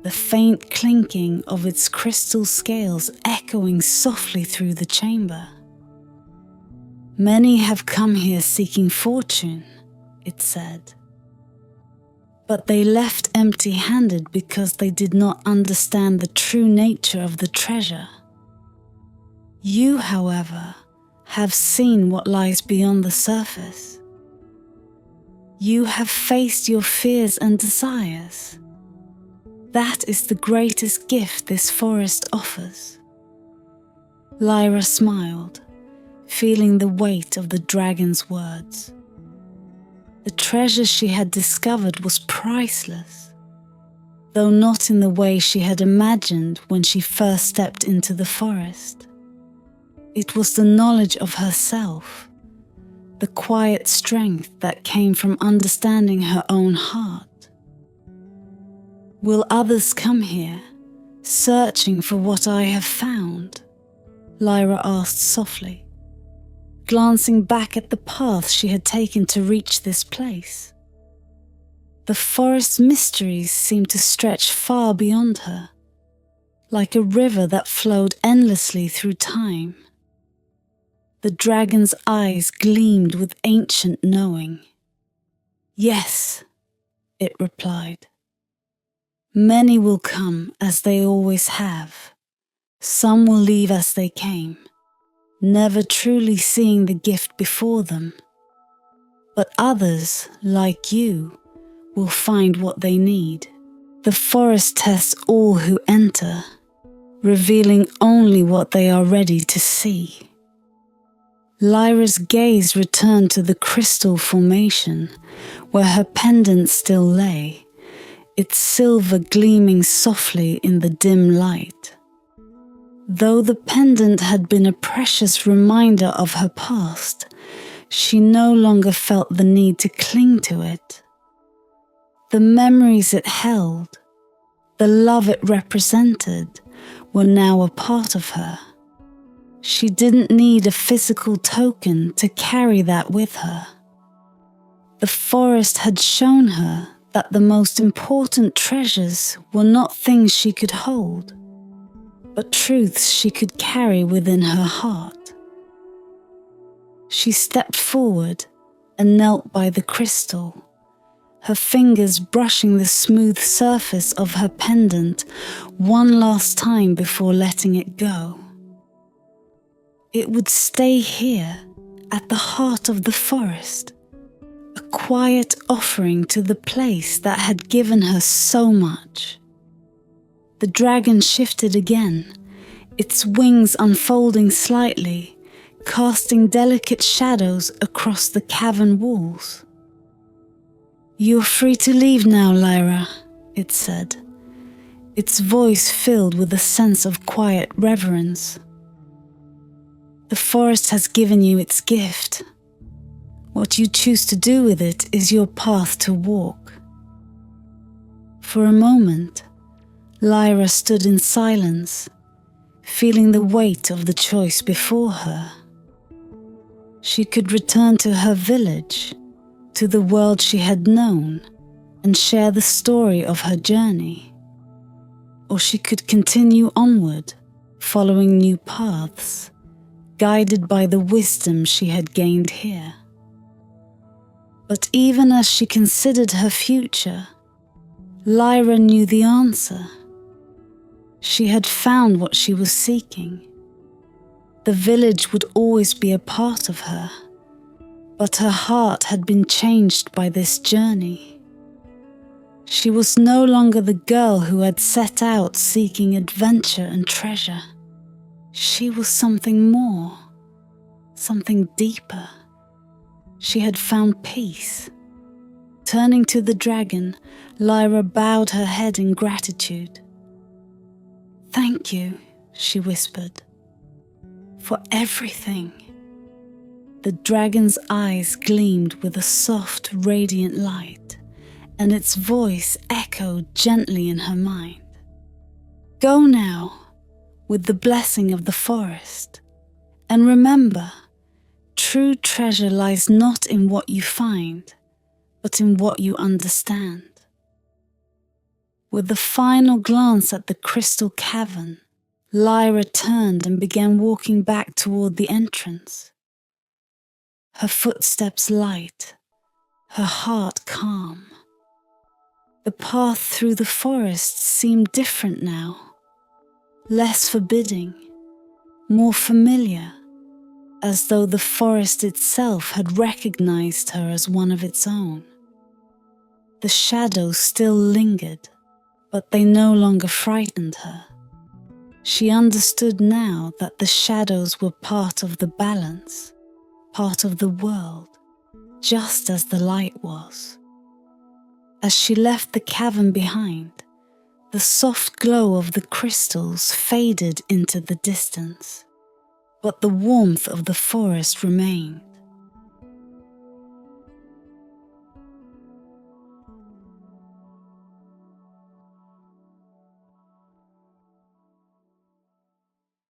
[SPEAKER 1] the faint clinking of its crystal scales echoing softly through the chamber. "Many have come here seeking fortune," it said, "but they left empty-handed because they did not understand the true nature of the treasure. You, however, have seen what lies beyond the surface. You have faced your fears and desires. That is the greatest gift this forest offers." Lyra smiled, feeling the weight of the dragon's words. The treasure she had discovered was priceless, though not in the way she had imagined when she first stepped into the forest. It was the knowledge of herself, the quiet strength that came from understanding her own heart. "Will others come here, searching for what I have found?" Lyra asked softly, glancing back at the path she had taken to reach this place. The forest's mysteries seemed to stretch far beyond her, like a river that flowed endlessly through time. The dragon's eyes gleamed with ancient knowing. "Yes," it replied. "Many will come as they always have. Some will leave as they came, never truly seeing the gift before them. But others, like you, will find what they need. The forest tests all who enter, revealing only what they are ready to see." Lyra's gaze returned to the crystal formation, where her pendant still lay, its silver gleaming softly in the dim light. Though the pendant had been a precious reminder of her past, she no longer felt the need to cling to it. The memories it held, the love it represented, were now a part of her. She didn't need a physical token to carry that with her. The forest had shown her that the most important treasures were not things she could hold, but truths she could carry within her heart. She stepped forward and knelt by the crystal, her fingers brushing the smooth surface of her pendant one last time before letting it go. It would stay here, at the heart of the forest, a quiet offering to the place that had given her so much. The dragon shifted again, its wings unfolding slightly, casting delicate shadows across the cavern walls. "You're free to leave now, Lyra," it said, its voice filled with a sense of quiet reverence. "The forest has given you its gift. What you choose to do with it is your path to walk." For a moment, Lyra stood in silence, feeling the weight of the choice before her. She could return to her village, to the world she had known, and share the story of her journey. Or she could continue onward, following new paths, guided by the wisdom she had gained here. But even as she considered her future, Lyra knew the answer. She had found what she was seeking. The village would always be a part of her, but her heart had been changed by this journey. She was no longer the girl who had set out seeking adventure and treasure. She was something more, something deeper. She had found peace. Turning to the dragon, Lyra bowed her head in gratitude. "Thank you," she whispered, "for everything." The dragon's eyes gleamed with a soft, radiant light, and its voice echoed gently in her mind. "Go now, with the blessing of the forest, and remember, true treasure lies not in what you find, but in what you understand." With a final glance at the crystal cavern, Lyra turned and began walking back toward the entrance. Her footsteps light, her heart calm. The path through the forest seemed different now, less forbidding, more familiar, as though the forest itself had recognized her as one of its own. The shadows still lingered, but they no longer frightened her. She understood now that the shadows were part of the balance, part of the world, just as the light was. As she left the cavern behind, the soft glow of the crystals faded into the distance, but the warmth of the forest remained.